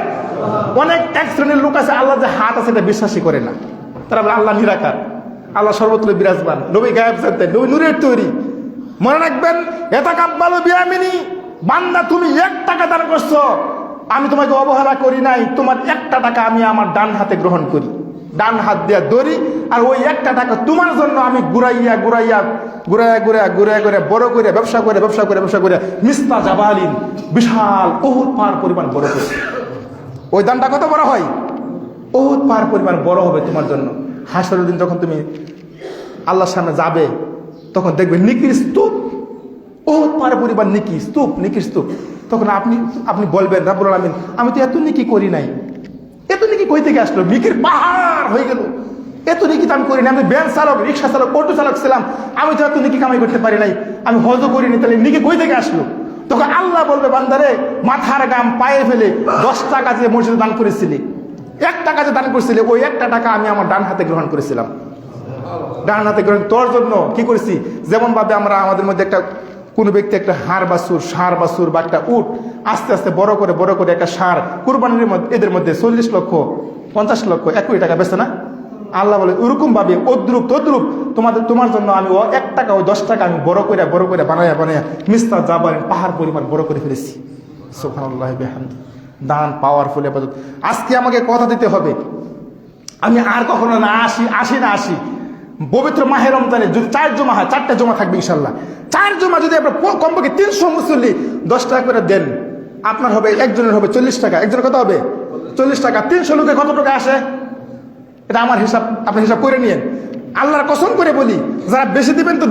অনেক এক শ্রেণীর লোক আছে, আল্লাহ যে হাত আছে এটা বিশ্বাসই করে না। তারা বলে আল্লাহ নিরাকার, আল্লাহ সর্বত্র বিরাজমান, নবী গায়েব জানতেন, নবী নূরের তৈরি। মনে রাখবেন, ইয়াতাকাব্বালু বিয়ামিনি, বান্দা তুমি 1 টাকা দান করছো, আমি তোমাকে অবহেলা করি নাই, তোমার 1টা টাকা আমি আমার ডান হাতে গ্রহণ করি, ডান হাত দিয়া ধরি, আর ওই 1টা টাকা তোমার জন্য আমি ঘুরাইয়া বড় করে ব্যবসা করে মিস্তা জাবালিন, বিশাল উহুদ পাহাড় পরিমাণ বড় করে। ওই দানটা কত বড় হয়? উহুদ পাহাড় পরিমাণ বড় হবে তোমার জন্য। হাসরের দিন যখন তুমি আল্লাহর সামনে যাবে, তখন দেখবে নিকির স্তূপ, উহুদ পাহাড় পরিমাণ নিকির স্তূপ। তখন আপনি বলবেন, রাব্বুল আলামিন, আমি তো এত নেকি করি নাই, এত নেকি কই থেকে আসলো? নিকির পাহাড় হয়ে গেল। এত নেকি তো আমি করি না, আমি ভ্যান চালক, রিক্সা চালক, অটো চালক ছিলাম, আমি তো এত নেকি কামাই করতে পারি নাই, আমি হজও করিনি, তাহলে নেকি কই থেকে আসলো? তখন আল্লাহ বলবে, বান্দারে, মাথার গাম পায়ে ফেলে 10 টাকা যে মসজিদে দান করেছিলি, 1 টাকা যে দান করেছিলি, ওই 1টা টাকা আমি আমার ডান হাতে গ্রহণ করেছিলাম। ডান হাতে গ্রহণ তোর জন্য কি করেছি? যেমন ভাবে আমরা আমাদের মধ্যে কোনো ব্যক্তি একটা ষাঁড় বাছুর বা একটা উট আস্তে আস্তে বড় করে একটা ষাঁড় কুরবানির মধ্যে, এদের মধ্যে 40 লক্ষ 50 লক্ষ 1 কোটি টাকা বেচে না? আল্লাহ বলে, ওরকম ভাবে তদ্রুপ তোমার জন্য আমি 1 টাকা, ওই 10 টাকা আমি বড় করে বানায়া মিস্তা জাবালিন, পাহাড় পরিমাণ বড় করে ফেলেছি। সুবহানাল্লাহ বিহামদি। দান পাওয়ারফুল ইবাদত। আজকে আমাকে কথা দিতে হবে, আমি আর কখনো আসি পবিত্র মাহে রমজানে যদি 4 জমা হয়, 4টা জমা থাকবে ইনশাল্লাহ। 4 জমা যদি আপনার কমপক্ষে 300 মুসল্লি 10 টাকা করে দেন, আপনার হবে, একজনের হবে 40 টাকা। একজনের কত হবে? 40 টাকা। 300 লোকে কত টাকা আসে? এটা আমার হিসাব, আপনি হিসাব করে নিয়েন। আল্লাহর কসম করে বলি, যারা বেশি দিবেন তো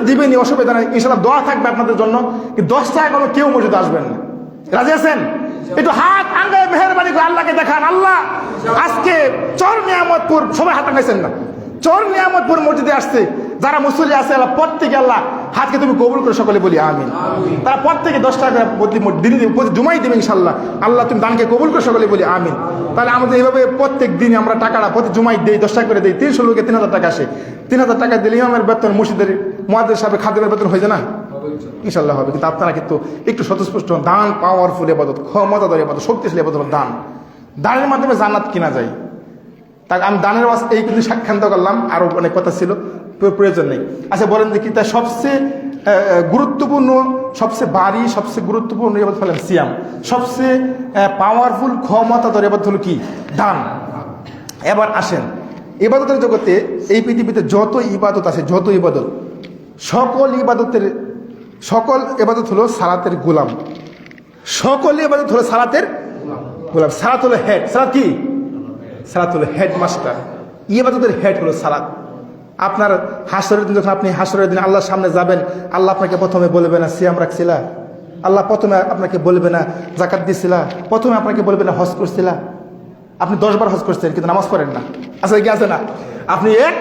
দিবেনই, অসুবিধা নাই, ইনশাল্লাহ দোয়া থাকবে আপনাদের জন্য। কিন্তু 10 টাকা কোনো কেউ মসজিদে আসবেন না। রাজি আছেন? একটু হাত আঙ্গায় মেহেরবানি করে আল্লাহকে দেখান, আল্লাহ আজকে চর নিয়ামতপুর, সবাই হাত আঙ্গাইছেন না, চর নিয়ামতপুর মসজিদে আসছে যারা মুসল্লি আছে, আল্লাহ প্রত্যেকে আল্লাহ হাতকে তুমি কবুল করে সকলে বলি আমিন। তারা প্রত্যেকে 10 টাকা প্রতি জুমাই দেবে ইনশাল্লাহ। আল্লাহ তুমি দানকে কবুল করে সকলে বলি আমিন। তাহলে আমাদের এইভাবে প্রত্যেক দিনে আমরা টাকাটা প্রতি জুমাই দেই, 10 টাকা করে দেই, 300 লোকে 3000 টাকা আসে। 3000 টাকা দিলে ইমামের বেতন, মসজিদের মুয়াজ্জিন সাহেবের খাদেমের বেতন হয়ে যায় না? ইনশাল্লাহ হবে। কিন্তু আপনারা কিন্তু একটু স্বতঃস্পষ্ট, দান পাওয়ারফুল ইবাদত, ক্ষমতাধর ইবাদত, শক্তিশালী ইবাদত। দানের মাধ্যমে জান্নাত কিনা যায়। তাই আমি দানের এই কিন্তু সাক্ষান্ত করলাম, আরো অনেক কথা ছিল, প্রয়োজন নেই। আচ্ছা বলেন দেখি, তাই সবচেয়ে গুরুত্বপূর্ণ, সবচেয়ে ভারী, সবচেয়ে গুরুত্বপূর্ণ ইবাদত হলেন সিয়াম। সবচেয়ে পাওয়ারফুল ক্ষমতাধর ইবাদত হলো কি? দান। এবার আসেন, ইবাদতের জগতে এই পৃথিবীতে যত ইবাদত আছে, সকল ইবাদত হলো সালাতের গোলাম। সকল ইবাদত হলো সালাতের গোলাম। সালাত হলো হেড। সালাত কি? সালাত হলো হেড মাস্টার। ইবাদতের হেড হলো সালাত। আপনার হাসরের দিন, যখন আপনি হাসরের দিন আল্লাহর সামনে যাবেন, আল্লাহ আপনাকে প্রথমে বলবে না সিয়াম রাখছিলা, আল্লাহ প্রথমে আপনাকে বলবে না যাকাত দিছিলা, প্রথমে আপনাকে বলবে না হজ করছিলা। আপনি 10 বার হজ করছেন কিন্তু নামাজ পড়েন না, আচ্ছা কি আছে না? আপনি 1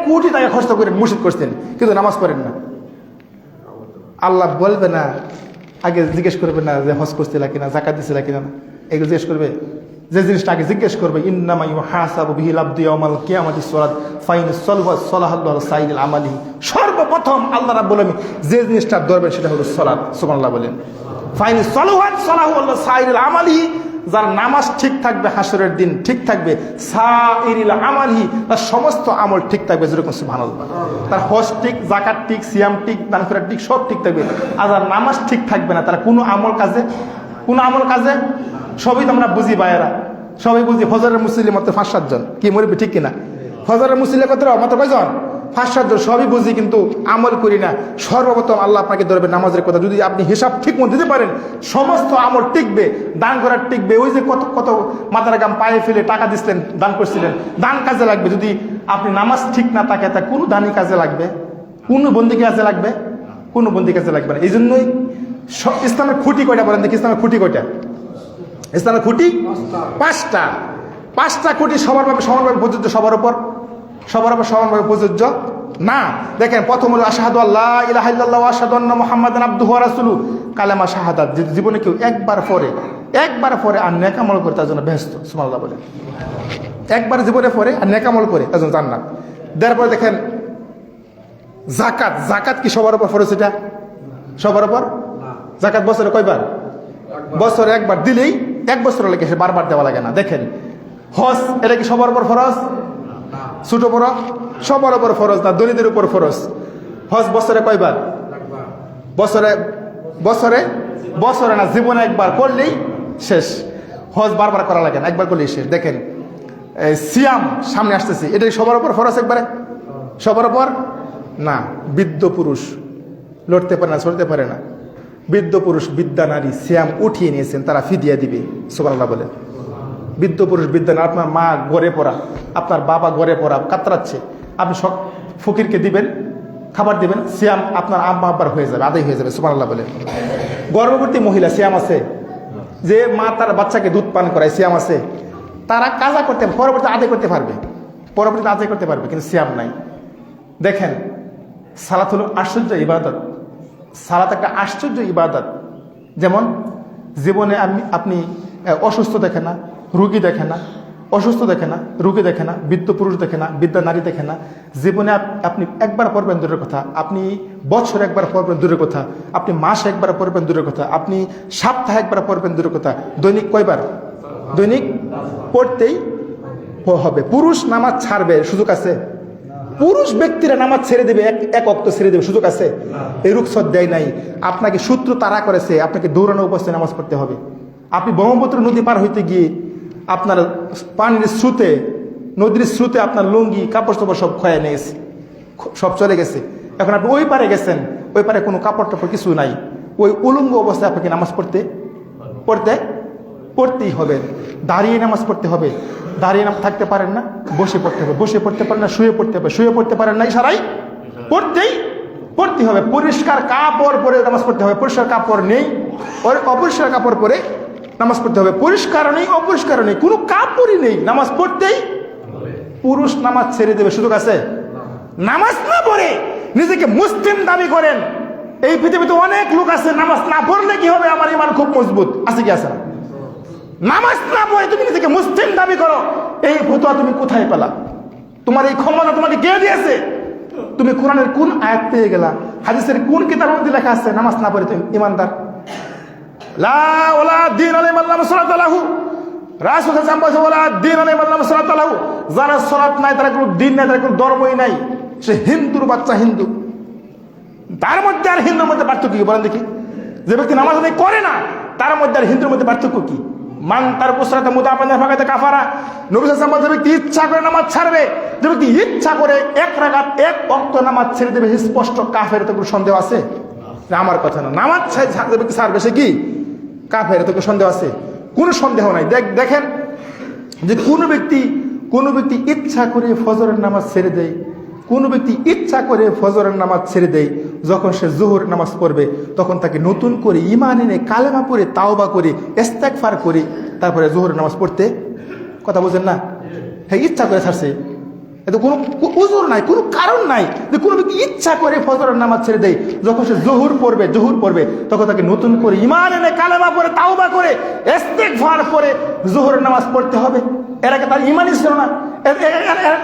কোটি টাকা খরচ করে মুর্শিদ করছেন কিন্তু নামাজ পড়েন না। আল্লাহ বলবে না, আগে জিজ্ঞেস করবে না যে হজ করছিলা কিনা, যাকাত দিছিলা কিনা, এগুলো জিজ্ঞেস করবে। যে জিনিসটা আগে জিজ্ঞেস করবে, ইন্নামা ইউহাসাবু বিহিল আবদু ইয়াউমাল কিয়ামাতিস সালাত ফাইন সালাহাল্লাহু সাইয়িদুল আমালি। সর্বপ্রথম আল্লাহ রাব্বুল আলামিন যে জিনিসটা ধরবেন সেটা হলো সালাত। সুবহানাল্লাহ বলেন। ফাইন সালাহাল্লাহু সাইয়িদুল আমালি। যার নামাজ ঠিক থাকবে, হাসরের দিন ঠিক থাকবে, সাইরিল আমালি, তার সমস্ত আমল ঠিক থাকবে। যেরকম সুবহানাল্লাহ। তার হজ ঠিক, যাকাত ঠিক, সিয়াম ঠিক, দান করা ঠিক, সব ঠিক থাকবে। আর যার নামাজ ঠিক থাকবে না, তারা কোনো আমল কাজে সবই তো আমরা বুঝি ভাইয়েরা, সবাই বুঝি। ফজরের মুসল্লি মাত্র 5-7 জন, কি মরবি ঠিক কিনা? ফজরের মুসল্লি কত? মাত্র কয়জন? ফাঁসাদ্য সবই বুঝি কিন্তু আমল করি না। সর্বপ্রথম আল্লাহ আপনাকে ধরবে নামাজের কথা। যদি আপনি হিসাব ঠিক মতো দিতে পারেন, সমস্ত আমল টিকবে, দান করার টিকবে। ওই যে কত কত মাথার গাম পায়ে ফেলে টাকা দিচ্ছিলেন, দান করছিলেন, দান কাজে লাগবে। যদি আপনি নামাজ ঠিক না থাকে, তা কোনো দানই কাজে লাগবে? কোনো বন্দি কাজে লাগবে? কোনো বন্দি কাজে লাগবে না। এই জন্যই ইসলামের খুঁটি কয়টা বলেন দেখি? ইসলামের খুঁটি কয়টা? ইসলামের খুঁটি পাঁচটা। পাঁচটা খুঁটি সমানভাবে প্রযোজ্য? সবার উপর সমানভাবে প্রযোজ্য না। দেখেন, প্রথম হলো আশহাদু আল্লাহ ইলাহা ইল্লাল্লাহ ওয়া আশহাদু আন্না মুহাম্মাদান আবদুহু ওয়া রাসূলুহু, কালেমা শাহাদাত। যদি জীবনে কেউ একবার পরে আর নেক আমল করে, তার জন্য বেহেশত। সুবহানাল্লাহ বলে। একবার জীবনে পরে আর নেক আমল করে, তার জন্য জান্নাত। তারপরে দেখেন জাকাত কি সবার উপর ফরজ? এটা সবার উপর। জাকাত বছরে কয়বার? বছরে একবার দিলেই 1 বছর লাগে, সে বারবার দেওয়া লাগে না। দেখেন হজ, এটা কি সবার উপর ফরজ? ছোট বড় সবার উপর ফরজ না, দলিদের উপর ফরজ। হজ বছরে কয়বার? বছরে না, জীবনে একবার করলেই শেষ। হজ বারবার করা লাগে না, একবার করলেই শেষ। দেখেন সিয়াম সামনে আসতেছে, এটা সবার উপর ফরজ একবারে? সবার উপর না। বৃদ্ধ পুরুষ লড়তে পারে না, চলতে পারে না, বৃদ্ধ পুরুষ বিদ্যা নারী সিয়াম উঠিয়ে নিয়েছেন, তারা ফিদিয়া দিবে। সুবহানাল্লাহ বলে। বৃদ্ধ পুরুষ বিদ্যা না, আপনার মা গড়ে পড়া, আপনার বাবা গড়ে পড়া, কাতরাচ্ছে, আপনি সব ফকিরকে দিবেন, খাবার দিবেন, সিয়াম আপনার আম্মা আব্বার হয়ে যাবে, আদায় হয়ে যাবে। সুবহানাল্লাহ বলে। গর্ভবতী মহিলা সিয়াম আছে, যে মা তার বাচ্চাকে দুধ পান করায় সিয়াম আছে, তারা কাজা করতে পরবর্তী আদায় করতে পারবে, কিন্তু সিয়াম নাই। দেখেন সালাত হলো আশ্চর্য ইবাদত। সালাত একটা আশ্চর্য ইবাদত। যেমন জীবনে আপনি অসুস্থ দেখে না, রুগী দেখে না, অসুস্থ দেখে না, রুগী দেখে না, বৃদ্ধ পুরুষ দেখে না, বৃদ্ধা নারী দেখে না। জীবনে আপনি একবার পড়বেন দূরের কথা, আপনি বছর একবার পড়বেন দূরের কথা, আপনি মাস একবার পড়বেন দূরের কথা, আপনি সপ্তাহে একবার পড়বেন দূরের কথা, দৈনিক কয়বার? দৈনিক পড়তেই হবে। পুরুষ নামাজ ছাড়বে সুযোগ আছে? পুরুষ ব্যক্তিরা নামাজ ছেড়ে দেবে, এক ওয়াক্ত ছেড়ে দেবে, সুযোগ আছে? এই রুখসত দেয় নাই। আপনাকে সূত্র তারা করেছে, আপনাকে দৌড়ানো অবস্থায় নামাজ পড়তে হবে। আপনি ব্রহ্মপুত্র নদী পার হইতে গিয়ে আপনার পানির স্রোতে, নদীর স্রোতে আপনার লুঙ্গি কাপড় চোপড় সব ক্ষয়ে নিয়েছে, সব চলে গেছে। এখন আপনি ওই পারে গেছেন, ওই পারে কোনো কাপড় টাপড় কিছু নাই, ওই উলঙ্গ অবস্থায় আপনাকে নামাজ পড়তেই হবে। দাঁড়িয়ে নামাজ পড়তে হবে। দাঁড়িয়ে থাকতে পারেন না, বসে পড়তে হবে। বসে পড়তে পারেন না, শুয়ে পড়তে হবে। শুয়ে পড়তে পারেন না, ইশারাই পড়তে হবে। পরিষ্কার কাপড় পরে নামাজ পড়তে হবে। পরিষ্কার কাপড় নেই, অপরিষ্কার কাপড় পরে নামাজ পড়তে হবে। পরিষ্কার নেই, অপরিষ্কার নেই, কোনো কাপড়ই নেই, নামাজ পড়তেই। পুরুষ নামাজ ছেড়ে দেবে, সুযোগ আছে? নামাজ না পড়ে নিজেকে মুসলিম দাবি করেন। এই পৃথিবীতে অনেক লোক আছে, নামাজ না পড়লে কি হবে, আমার ইমান খুব মজবুত আছে, কি আছে না? নামাজ না পড়ে তুমি নিজেকে মুসলিম দাবি করো, এই ফতোয়া তুমি কোথায় পেলা? তোমার এই ক্ষমতা তোমাকে কে দিয়েছে? তুমি কোরআনের কোন আয়াত পেয়ে গেলা? হাদিসের কোন কিতাবের মধ্যে লেখা আছে নামাজ না পড়ে তুমি ইমানদার? লা ওয়ালা দ্বীন আলাইহি ওয়া সাল্লাল্লাহু রাসূল সাল্লাল্লাহু আলাইহি ওয়া সাল্লাম দ্বীন আলাইহি ওয়া সাল্লাল্লাহু, যারা সালাত নাই, তারা কোনো দিন নাই, তারা কোনো ধর্মই নাই, সে হিন্দুর বাচ্চা, হিন্দু। তার মধ্যে আর হিন্দুর মধ্যে পার্থক্য কি বলেন দেখি? যে ব্যক্তি নামাজ আদায় করে না, তার মধ্যে আর হিন্দুর মধ্যে পার্থক্য কি? মান তার কুসরাতে মুতাআব্বাদান ফাকাদ কাফারা। নবী সাল্লাল্লাহু আলাইহি ওয়াসাল্লাম, যে ব্যক্তি ইচ্ছা করে নামাজ ছাড়বে, যে ব্যক্তি ইচ্ছা করে এক রাকাত এক ওয়াক্ত নামাজ ছেড়ে দেবে, স্পষ্ট কাফের। তো কোনো সন্দেহ আছে? আমার কথা না, নামাজ যে ব্যক্তি ছাড়বে সে কি কাফের? তো কোনো সন্দেহ আছে? কোনো সন্দেহ নাই। দেখেন যে কোনো ব্যক্তি ইচ্ছা করে ফজরের নামাজ ছেড়ে দেয়, কোনো ব্যক্তি ইচ্ছা করে ফজরের নামাজ ছেড়ে দেয়, যখন সে জোহর নামাজ পড়বে তখন তাকে নতুন করে ঈমান এনে কালেমা পড়ে তাওবা করে ইস্তেগফার করে তারপরে জোহরের নামাজ পড়তে, কথা বুঝেন না? হ্যাঁ, ইচ্ছা করে ছাড়ছে, এত কোনো উযর নাই, কোনো কারণ নাই যে কোনো ব্যক্তি ইচ্ছা করে ফজরের নামাজ ছেড়ে দেয়। যখন সে জোহর পড়বে তখন তাকে নতুন করে ঈমান এনে কালেমা পড়ে তাওবা করে ইস্তেগফার করে জোহরের নামাজ পড়তে হবে। এর আগে তার ঈমানই ছিল না,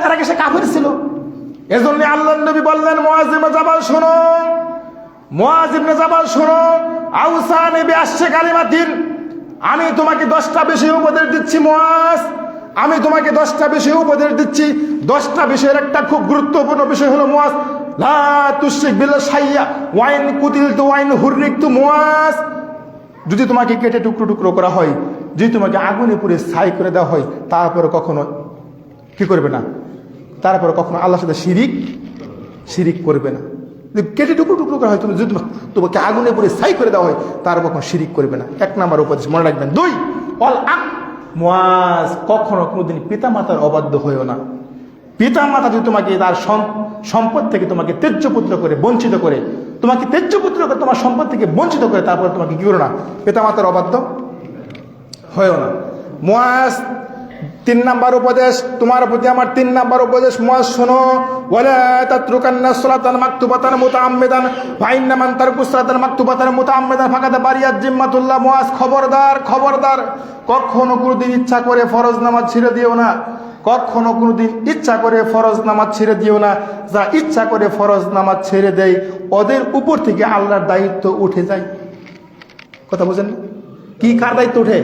এর আগে সে কাফের ছিল। এজন্য আল্লাহর নবী বললেন, মুআয ইবনে জাবাল শোনো, মুআয ইবনে জাবাল শোনো, আউসানি বিআশরি কালিমাতিন, আমি তোমাকে 10টা বিষয় উপদেশ দিচ্ছি মুআয, আমি তোমাকে 10টা বিষয় উপদেশ দিচ্ছি। 10টা বিষয়ের একটা খুব গুরুত্বপূর্ণ বিষয় হলো মুআয, লা তুশরিক বিল্লাহি শাইয়্যা ওয়া ইন কুতিলতু ওয়া ইন হুররিকতু। মুআয, যদি তোমাকে কেটে টুকরো টুকরো করা হয়, যদি তোমাকে আগুনে পুড়ে ছাই করে দেওয়া হয়, তারপরে কখনো কি করবে না, তারপরে কখনো আল্লাহর সাথে শিরিক শিরিক করবে না। কেটে টুকরো টুকরো করা হয়, তুমি যদি তোমাকে আগুনে পরে ছাই করে দেওয়া হয়, তার কখনো শিরিক করবে না। 1 নম্বর উপদেশ মনে রাখবেন। 2, অল আক মুয়াজ, কখনো কোনোদিন পিতামাতার অবাধ্য হয়েও না। পিতামাতা যদি তোমাকে তার সম্পদ থেকে তোমাকে ত্যায্যপুত্র করে বঞ্চিত করে, তোমাকে ত্যায্যপুত্র করে তোমার সম্পদ থেকে বঞ্চিত করে, তারপরে তোমাকে কি করো না, পিতামাতার অবাধ্য হয়েও না। মুয়াজ 3 নম্বর উপদেশ, তোমার প্রতি আমার 3 নম্বর উপদেশ, মুয়াজ শোনো, ওয়ালা তাতরুকান্না সালাতান মাকতুবাতান মুতাআম্মিদান ফা ইন্না মান তারাকা সালাতান মাকতুবাতান মুতাআম্মিদান ফাকাদ বারিয়াত জিম্মাতুল্লাহ। মুয়াজ খবরদার, খবরদার, কখনো কোনোদিন ইচ্ছা করে ফরজ নামাজ ছেড়ে দিও না। কখনো কোনোদিন ইচ্ছা করে ফরজ নামাজ ছেড়ে দিও না। যা ইচ্ছা করে ফরজ নামাজ ছেড়ে দেয়, ওদের উপর থেকে আল্লাহর দায়িত্ব উঠে যায়। কথা বুঝেন না? কি কার দায়িত্ব উঠে?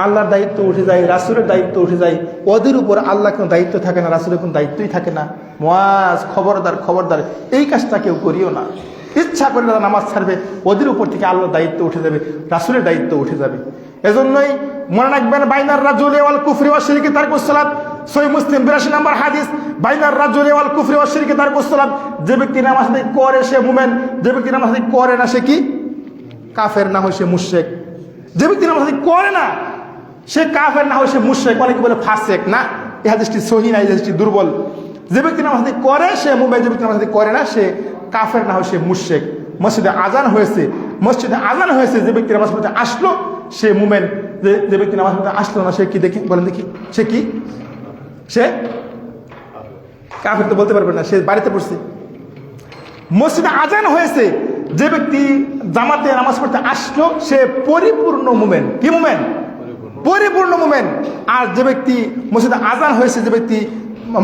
আল্লাহর দায়িত্ব উঠে যায়, রাসূলের দায়িত্ব উঠে যায়। ওদের উপর আল্লাহ কোনো দায়িত্ব থাকে না, রাসূলের কোনো দায়িত্বই থাকে না। মুয়াজ খবরদার, খবরদার, এই কাজটা কেউ করিও না। ইচ্ছা করে তারা নামাজ ছাড়বে, ওদের উপর থেকে আল্লাহর দায়িত্ব উঠে যাবে, রাসূলের দায়িত্ব উঠে যাবে। এজন্যই মনে রাখবেন, বাইনার রাজুলি ওয়াল কুফরি ওয়াশ শিরকি তারকুস সালাত, সহিহ মুসলিম 82 নম্বর হাদিস, বাইনার রাজুলি ওয়াল কুফরি ওয়াশ শিরকি তারকুস সালাত। যে ব্যক্তি নামাজ আদায় করে সে মুমিন, যে ব্যক্তি নামাজ আদায় করে না সে কি? কাফের, না হয় সে মুশরিক। যে ব্যক্তি নামাজ আদায় করে না সে কাফের, না হয় সে মুশরিক। অনেকে বলে ফাসিক, না, এই হাদিসটি সহিহ না, এই হাদিসটি দুর্বল। যে ব্যক্তি নামাজ আদায় করে সে মুমিন, যে ব্যক্তি নামাজ আদায় করে না সে কাফের, না হয় সে মুশরিক। মসজিদে আজান হয়েছে, মসজিদে আজান হয়েছে, যে ব্যক্তি নামাজ পড়তে আসলো সে মুমিন, যে ব্যক্তি নামাজ পড়তে আসলো না সে কি? দেখি বলেন দেখি, সে কি? সে কাফের তো বলতে পারবে না, সে বাড়িতে পড়ছে। মসজিদে আজান হয়েছে, যে ব্যক্তি জামাতে নামাজ পড়তে আসলো সে পরিপূর্ণ মুমিন। কি মুমিন? পরিপূর্ণ মুমিন। আর যে ব্যক্তি মসজিদে আজান হয়েছে, যে ব্যক্তি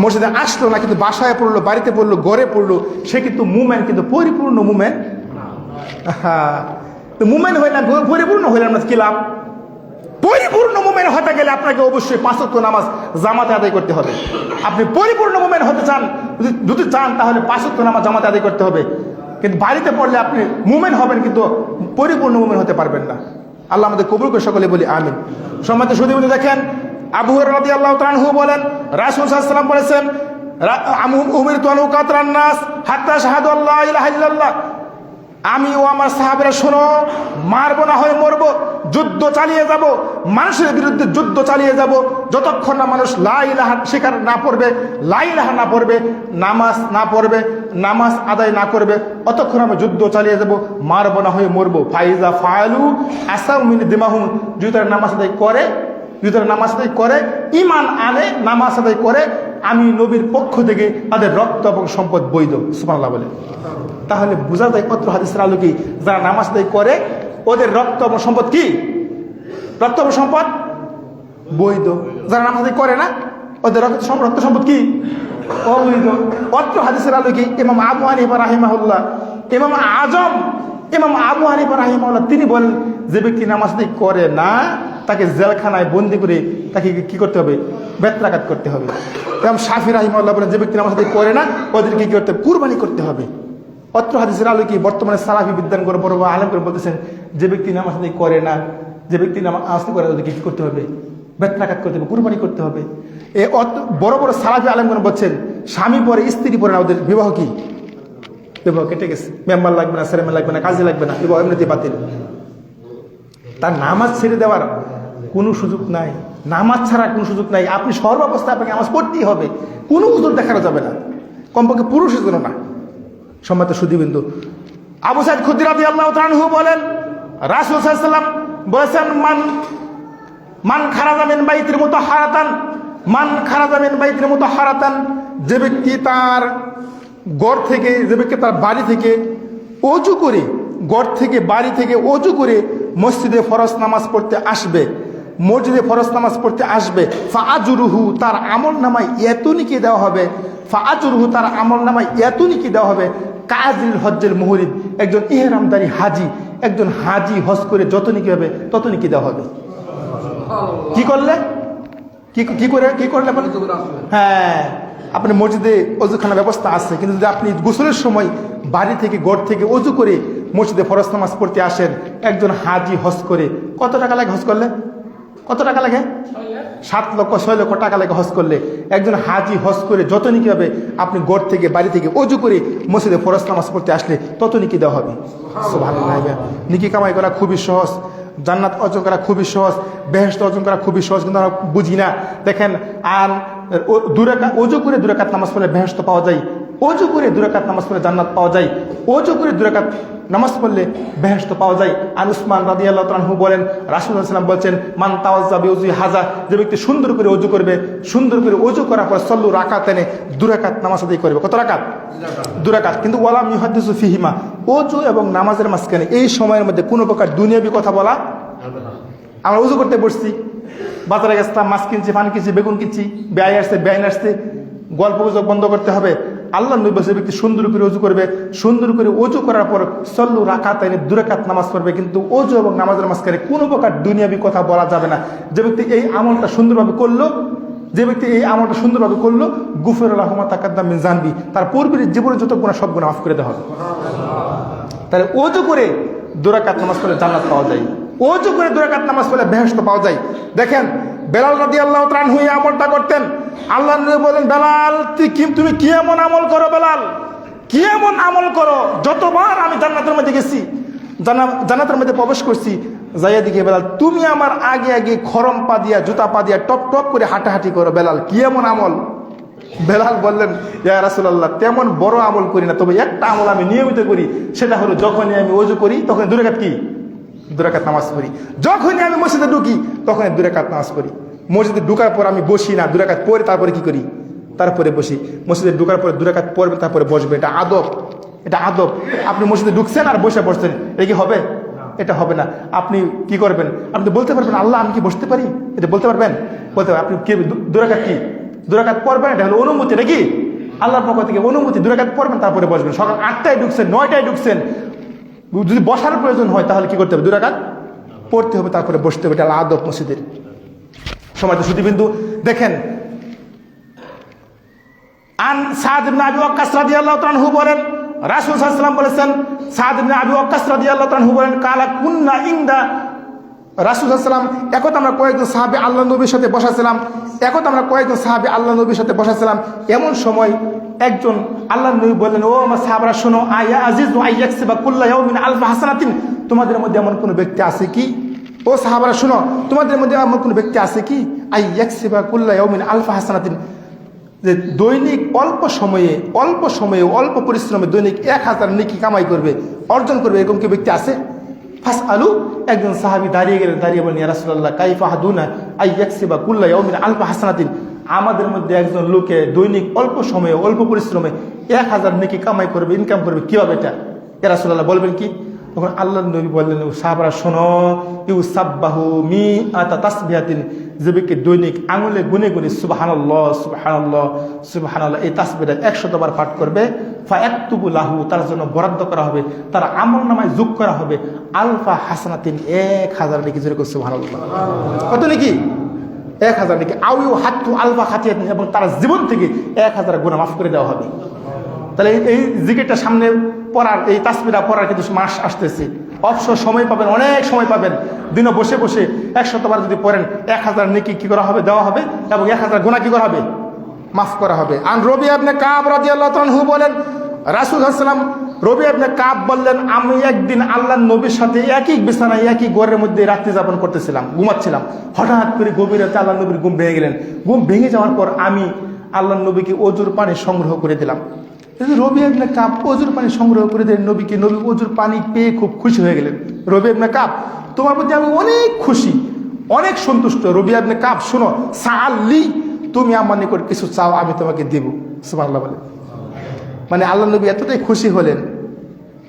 মসজিদে আসলো না কিন্তু বাসায় পড়লো, বাড়িতে পড়লো, ঘরে পড়লো, সে কিন্তু মুমিন, কিন্তু পরিপূর্ণ মুমিন। হ্যাঁ, তো মুমিন হইলাম, পরিপূর্ণ হইলাম না, কি লাভ? পরিপূর্ণ মুমিন হতে গেলে আপনাকে অবশ্যই 5 ওয়াক্ত নামাজ জামাতে আদায় করতে হবে। আপনি পরিপূর্ণ মুমিন হতে চান, যদি চান তাহলে 5 ওয়াক্ত নামাজ জামাতে আদায় করতে হবে। কিন্তু বাড়িতে পড়লে আপনি মুমিন হবেন, কিন্তু পরিপূর্ণ মুমিন হতে পারবেন না। আল্লাহ আমাদের কবুল করে সকলে বলি আমিন। সম্মানিত সুধীবৃন্দ, দেখেন আবু হুরায়রা রাদিয়াল্লাহু তাআলা আনহু বলেন, রাসূল সাল্লাল্লাহু আলাইহি ওয়াসাল্লাম বলেছেন, উমিরতু আন উকাতিলান নাস হাত্তা শাহাদু আল্লা ইলাহা ইল্লাল্লাহ। আমি ও আমার সাহাবীরা শোনো, মারবো না হয় মরবো, যুদ্ধ চালিয়ে যাব, মানুষের বিরুদ্ধে যুদ্ধ চালিয়ে যাব, যতক্ষণ না মানুষ লা ইলাহা স্বীকার না পড়বে, লা ইলাহা না পড়বে, নামাজ না পড়বে, নামাজ আদায় না করবে, অতক্ষণ আমি যুদ্ধ চালিয়ে যাব, মারবো না হয়ে মরবো। ফাইজা ফাআলু আসাউ মিন দিমাহুম, যদি তারা নামাজ আদায় করে, যদি তারা নামাজ আদায় করে, ঈমান আনে, নামাজ আদায় করে, আমি নবীর পক্ষ থেকে তাদের রক্ত এবং সম্পদ বৈধ। সুবহানাল্লাহ বলে। তাহলে বোঝা যায় পত্র হাদিসের আলোকে, যারা নামাজ আদায় করে ওদের রক্ত এবং সম্পদ কি? রক্ত এবং সম্পদ বৈধ। যারা নামাজ আদায় করে না ওদের রক্ত সম্পদ কি? অবৈধ। পত্র হাদিসের আলোকে ইমাম আবু হানিফা রাহিমাহুল্লাহ, ইমাম আবু হানিফা রাহিমাহুল্লাহ তিনি বলেন, যে ব্যক্তি নামাজ আদায় করে না তাকে জেলখানায় বন্দি করে তাকে কি করতে হবে? বেত্রাঘাত করতে হবে। ইমাম শাফি রাহিমাহুল্লাহ বলেন, যে ব্যক্তি নামাজ আদায় করে না ওদেরকে কি করতে হবে? কুরবানি করতে হবে। পত্র হাদিসের আলোকে বর্তমানে সালাফি বিদ্যান করে বড় আলেম করে বলতেছেন, যে ব্যক্তি নামাজ আদায় করে না, যে ব্যক্তি নামাজ আদায় করে ওদেরকে কি করতে হবে? বেত্রাঘাত করতে হবে, কুরবানি করতে হবে। বড় বড় সালাফি আলেম করে বলছেন, স্বামী পরে স্ত্রী পরে না, ওদের বিবাহ কি? বিবাহ কেটে গেছে, মেম্বার লাগবে না, সেরেমান লাগবে না, কাজে লাগবে না, বিবাহ এমনিতে বাতিল। তার নামাজ ছেড়ে দেওয়ার কোনো সুযোগ নাই, নামাজ ছাড়া কোনো সুযোগ নাই। আপনি সর্বাবস্থায় আপনাকে নামাজ পড়তেই হবে, কোনো উজর দেখানো যাবে না, কমপক্ষে পুরুষের জন্য না। সম্মানিত সুধীবৃন্দ, আবু সাঈদ খুদরি রাদিয়াল্লাহু তাআলা আনহু বলেন, রাসূল সাল্লাল্লাহু আলাইহি ওয়াসাল্লাম বলেছেন, মান খারাজা মিন বাইতিল মুতাহহারাতান, মান খারাজা মিন বাইতিল মুতাহহারাতান, যে ব্যক্তি তার ঘর থেকে, যে ব্যক্তি তার বাড়ি থেকে ওযু করে, ঘর থেকে বাড়ি থেকে ওযু করে মসজিদে ফরজ নামাজ পড়তে আসবে, মসজিদে ফরজ নামাজ পড়তে আসবে, ফাআজরুহু, তার আমলনামায় এত নেকি দেওয়া হবে, ফাআজরুহু, তার আমলনামায় এত নেকি দেওয়া হবে, কাজিল হজ্জের মুহরিম, একজন ইহরামদারি হাজি, একজন হাজি হজ করে যত নেকি হবে তত নেকি দেওয়া হবে। কি করলে? কি করলে? হ্যাঁ, আপনি মসজিদে ওযুখানা ব্যবস্থা আছে, কিন্তু যদি আপনি গোসলের সময় বাড়ি থেকে, ঘর থেকে ওযু করে মসজিদে ফরজ নামাজ পড়তে আসেন, একজন হাজি হজ করে, কত টাকা লাগে হজ করলে? কত টাকা লাগে? 7 লক্ষ 6 লক্ষ টাকা লাগে হজ করলে। একজন হাজি হজ করে যত নিকি হবে, আপনি ঘর থেকে বাড়ি থেকে অজু করে মসজিদে ফরজ নামাজ পড়তে আসলে তত নিকি দেওয়া হবে। সুবহানাল্লাহ। নিকি কামাই করা খুবই সহজ, জান্নাত অর্জন করা খুবই সহজ, বেহেশত অর্জন করা খুবই সহজ, কিন্তু আমরা বুঝি না। দেখেন, আর অজু করে 2 রাকাত নামাজ পড়লে বেহেশত পাওয়া যায়, অজু করে 2 রাকাত নামাজ পড়লে জান্নাত পাওয়া যায়, অজু করে 2 রাকাত নামাজ পড়লে বেহেশত পাওয়া যায়। আর উসমান রাদিয়াল্লাহু তাআলা আনহু বলেন, রাসূলুল্লাহ সাল্লাল্লাহু আলাইহি ওয়াসাল্লাম বলছেন, মান তাওয়াজ্জা বিউযুই হাজা, যে ব্যক্তি সুন্দর করে অজু করবে, সুন্দর করে অজু করার পর সল্লু রাকাতানে 2 রাকাত নামাজ আদায় করবে। কত রাকাত? 2 রাকাত। কিন্তু ওয়ালাম ইউহাদ্দিসু ফিহিমা, অজু এবং নামাজের মাঝখানে এই সময়ের মধ্যে কোনো প্রকার দুনিয়াবি কথা বলা যাবে না। আমরা অজু করতে বসছি, বাজারে গেছিলাম, মাছ কিনছি, পান কিনছি, বেগুন কিনছি, ব্যয় আসছে, ব্যয় আসছে, গল্প গুজব বন্ধ করতে হবে। আল্লাহ নবী বলেছেন, ব্যক্তি সুন্দর করে অজু করবে, সুন্দর করে অজু করার পর সল্লু রাকাতাইনি 2 রাকাত নামাজ পড়বে, কিন্তু অজু এবং নামাজের মাঝখানে কোনো প্রকার দুনিয়াবি কথা বলা যাবে না। যে ব্যক্তি এই আমলটা সুন্দরভাবে করলো, যে ব্যক্তি এই আমলটা সুন্দরভাবে করলো, গুফিরা লাহু মা তাকাদ্দাম মিন যানবি, তার পূর্বের জীবনে যত গুনাহ সব গুনাহ মাফ করে দেওয়া হবে। তাহলে অজু করে 2 রাকাত নামাজ পড়লে জান্নাত পাওয়া যায়, অজু করে 2 রাকাত নামাজ পড়লে বেহেশত পাওয়া যায়। দেখেন, বেলাল রাদিয়াল্লাহু তাআলা আনহু এই আমলটা করতেন। আল্লাহ নবী বলেন, বেলাল তুমি কি এমন আমল করো, বেলাল কি এমন আমল করো, যতবার আমি জান্নাতের মধ্যে গেছি, জান্নাতের মধ্যে প্রবেশ করছি, যাইয়া দেখি বেলাল তুমি আমার আগে আগে খরম পা দিয়া, জুতা পা দিয়া টপ টপ করে হাঁটাহাঁটি করো। বেলাল কি এমন আমল? বেলাল বললেন, ইয়া রাসূলুল্লাহ, তেমন বড় আমল করি না, তবে একটা আমল আমি নিয়মিত করি, সেটা হলো যখনই আমি ওযু করি তখন 2 রাকাত কি 2 রাকাত নামাজ পড়ি। যখনই আমি মসজিদে ঢুকি তখন 2 রাকাত নামাজ পড়ি। মসজিদে ঢুকার পর আমি বসি না, 2 রাকাত পড়ে তারপরে কি করি, তারপরে বসি। মসজিদে ঢুকার পরে 2 রাকাত পড়বে, তারপরে বসবে। এটা আদব, এটা আদব। আপনি মসজিদে ঢুকছেন আর বসে বসছেন, এটা কি হবে? এটা হবে না। আপনি কি করবেন? আপনি বলতে পারবেন, আল্লাহ আমি কি বসতে পারি? এটা বলতে পারবেন? বলতে পারবেন। আপনি কি 2 রাকাত কি 2 রাকাত পড়বেন, এটা হলো অনুমতি, নাকি আল্লাহর পক্ষ থেকে অনুমতি। 2 রাকাত পড়বেন, তারপরে বসবেন। সকাল 8টায় ঢুকছেন, 9টায় ঢুকছেন, যদি বসার প্রয়োজন হয় তাহলে কি করতে হবে? 2 রাকাত পড়তে হবে, তারপরে বসতে হবে। এটা আদব মসজিদের। সময় তো সুদীবিন্দু। দেখেন, আন সাদ ইবনে আবি ওয়াক্কাস রাদিয়াল্লাহু তাআলা আনহু বলেন, রাসূল সাল্লাল্লাহু আলাইহি ওয়াসাল্লাম বলেছেন, সাদ ইবনে আবি ওয়াক্কাস রাদিয়াল্লাহু তাআলা আনহু বলেন, কালা কুন্না ইনদা রাসূল সাল্লাল্লাহু আলাইহি ওয়াসাল্লাম, একত আমরা কয়েকজন সাহাবী আল্লাহ নবীর সাথে বসাছিলাম, এমন সময় একজন আল্লাহ নবী বললেন, ও আমার সাহাবারা শোনো, আয়া আজিজ আইয়াকসিবা কুল্লা ইয়াউমিন আলফা হাসানাতিন, তোমাদের মধ্যে এমন কোনো ব্যক্তি আছে কি, ও সাহাবারা শোনো, তোমাদের মধ্যে এমন কোনো ব্যক্তি আছে কি, আইয়াকসিবা কুল্লা ইয়াউমিন আলফা হাসানাতিন, যে দৈনিক অল্প সময়ে অল্প পরিশ্রমে দৈনিক 1000 নেকি কামাই করবে, অর্জন করবে, এরকম কি ব্যক্তি আছে? ফাস আলু, একজন সাহাবী দাঁড়িয়ে গেলেন, দাঁড়িয়ে বলেন, ইয়া রাসূলুল্লাহ কাইফা হাদুনা আইয়াকসিবা কুল্লা ইয়াউমিন আলফা হাসানাতিন, আমাদের মধ্যে একজন লোকে দৈনিক অল্প সময়ে অল্প পরিশ্রমে 1000 নেকি কামাই করবে, ইনকাম করবে, কি হবে এটা? ইয়া রাসূলুল্লাহ বলবেন কি? তখন আল্লাহ নবী বললেন, সাহাবারা শোনো, ইউসাব্বাহু মিআতা তাসবিহাতিন, যে ব্যক্তি দৈনিক আঙুলে গুনে গুনে সুবহানাল্লাহ সুবহানাল্লাহ সুবহানাল্লাহ এই তাসবিহটা 100 বার পাঠ করবে, ফায়াকতুবু লাহু, তার জন্য বরাদ্দ করা হবে, তার আমলনামায় যোগ করা হবে আলফা হাসানাতিন, 1000 নেকি। জোরে করে সুবহানাল্লাহ। কত নেকি? 1000 নেকি। আউইউ হাত্তু আলফা খাতিয়াতিন, এবং তার জীবন থেকে 1000 গুনাহ মাফ করে দেওয়া হবে। তাহলে এই জিকিরটা সামনে পড়ার, এই তাসবিহটা পড়ার কিন্তু মাস আসতেছে, অবসর সময় পাবেন, অনেক সময় পাবেন। দিনে বসে বসে 100 বার যদি পড়েন, 1000 নেকি কি করা হবে? দেওয়া হবে, এবং 1000 গুনাহ কি করা হবে? মাফ করা হবে। আন রবি ইবনে কাব রাদিয়াল্লাহু তাআলা আনহু বলেন, রাসূল সাল্লাল্লাহু আলাইহি ওয়াসাল্লাম, রবি ইবনে কাব বললেন, আমি একদিন আল্লাহর নবীর সাথে একই বিছানায় একই ঘরের মধ্যে রাত্রি যাপন করতেছিলাম, ঘুমাচ্ছিলাম। হঠাৎ করে গভীর রাতে আল্লাহর নবীর ঘুম ভেঙে গেলেন। ঘুম ভেঙে যাওয়ার পর আমি আল্লাহর নবীকে ওজুর পানি সংগ্রহ করে দিলাম। রবি ইবনে কাব ওজুর পানি সংগ্রহ করে দিলেন নবীকে। নবী ওজুর পানি পেয়ে খুব খুশি হয়ে গেলেন। রবি ইবনে কাব, তোমার প্রতি আমি অনেক খুশি, অনেক সন্তুষ্ট। রবি ইবনে কাব, শোনো, সাআল্লি, তুমি আমার নিকট কিছু চাও, আমি তোমাকে দেব। সুবহানাল্লাহ বলে, মানে আল্লাহ নবী এতটাই খুশি হলেন।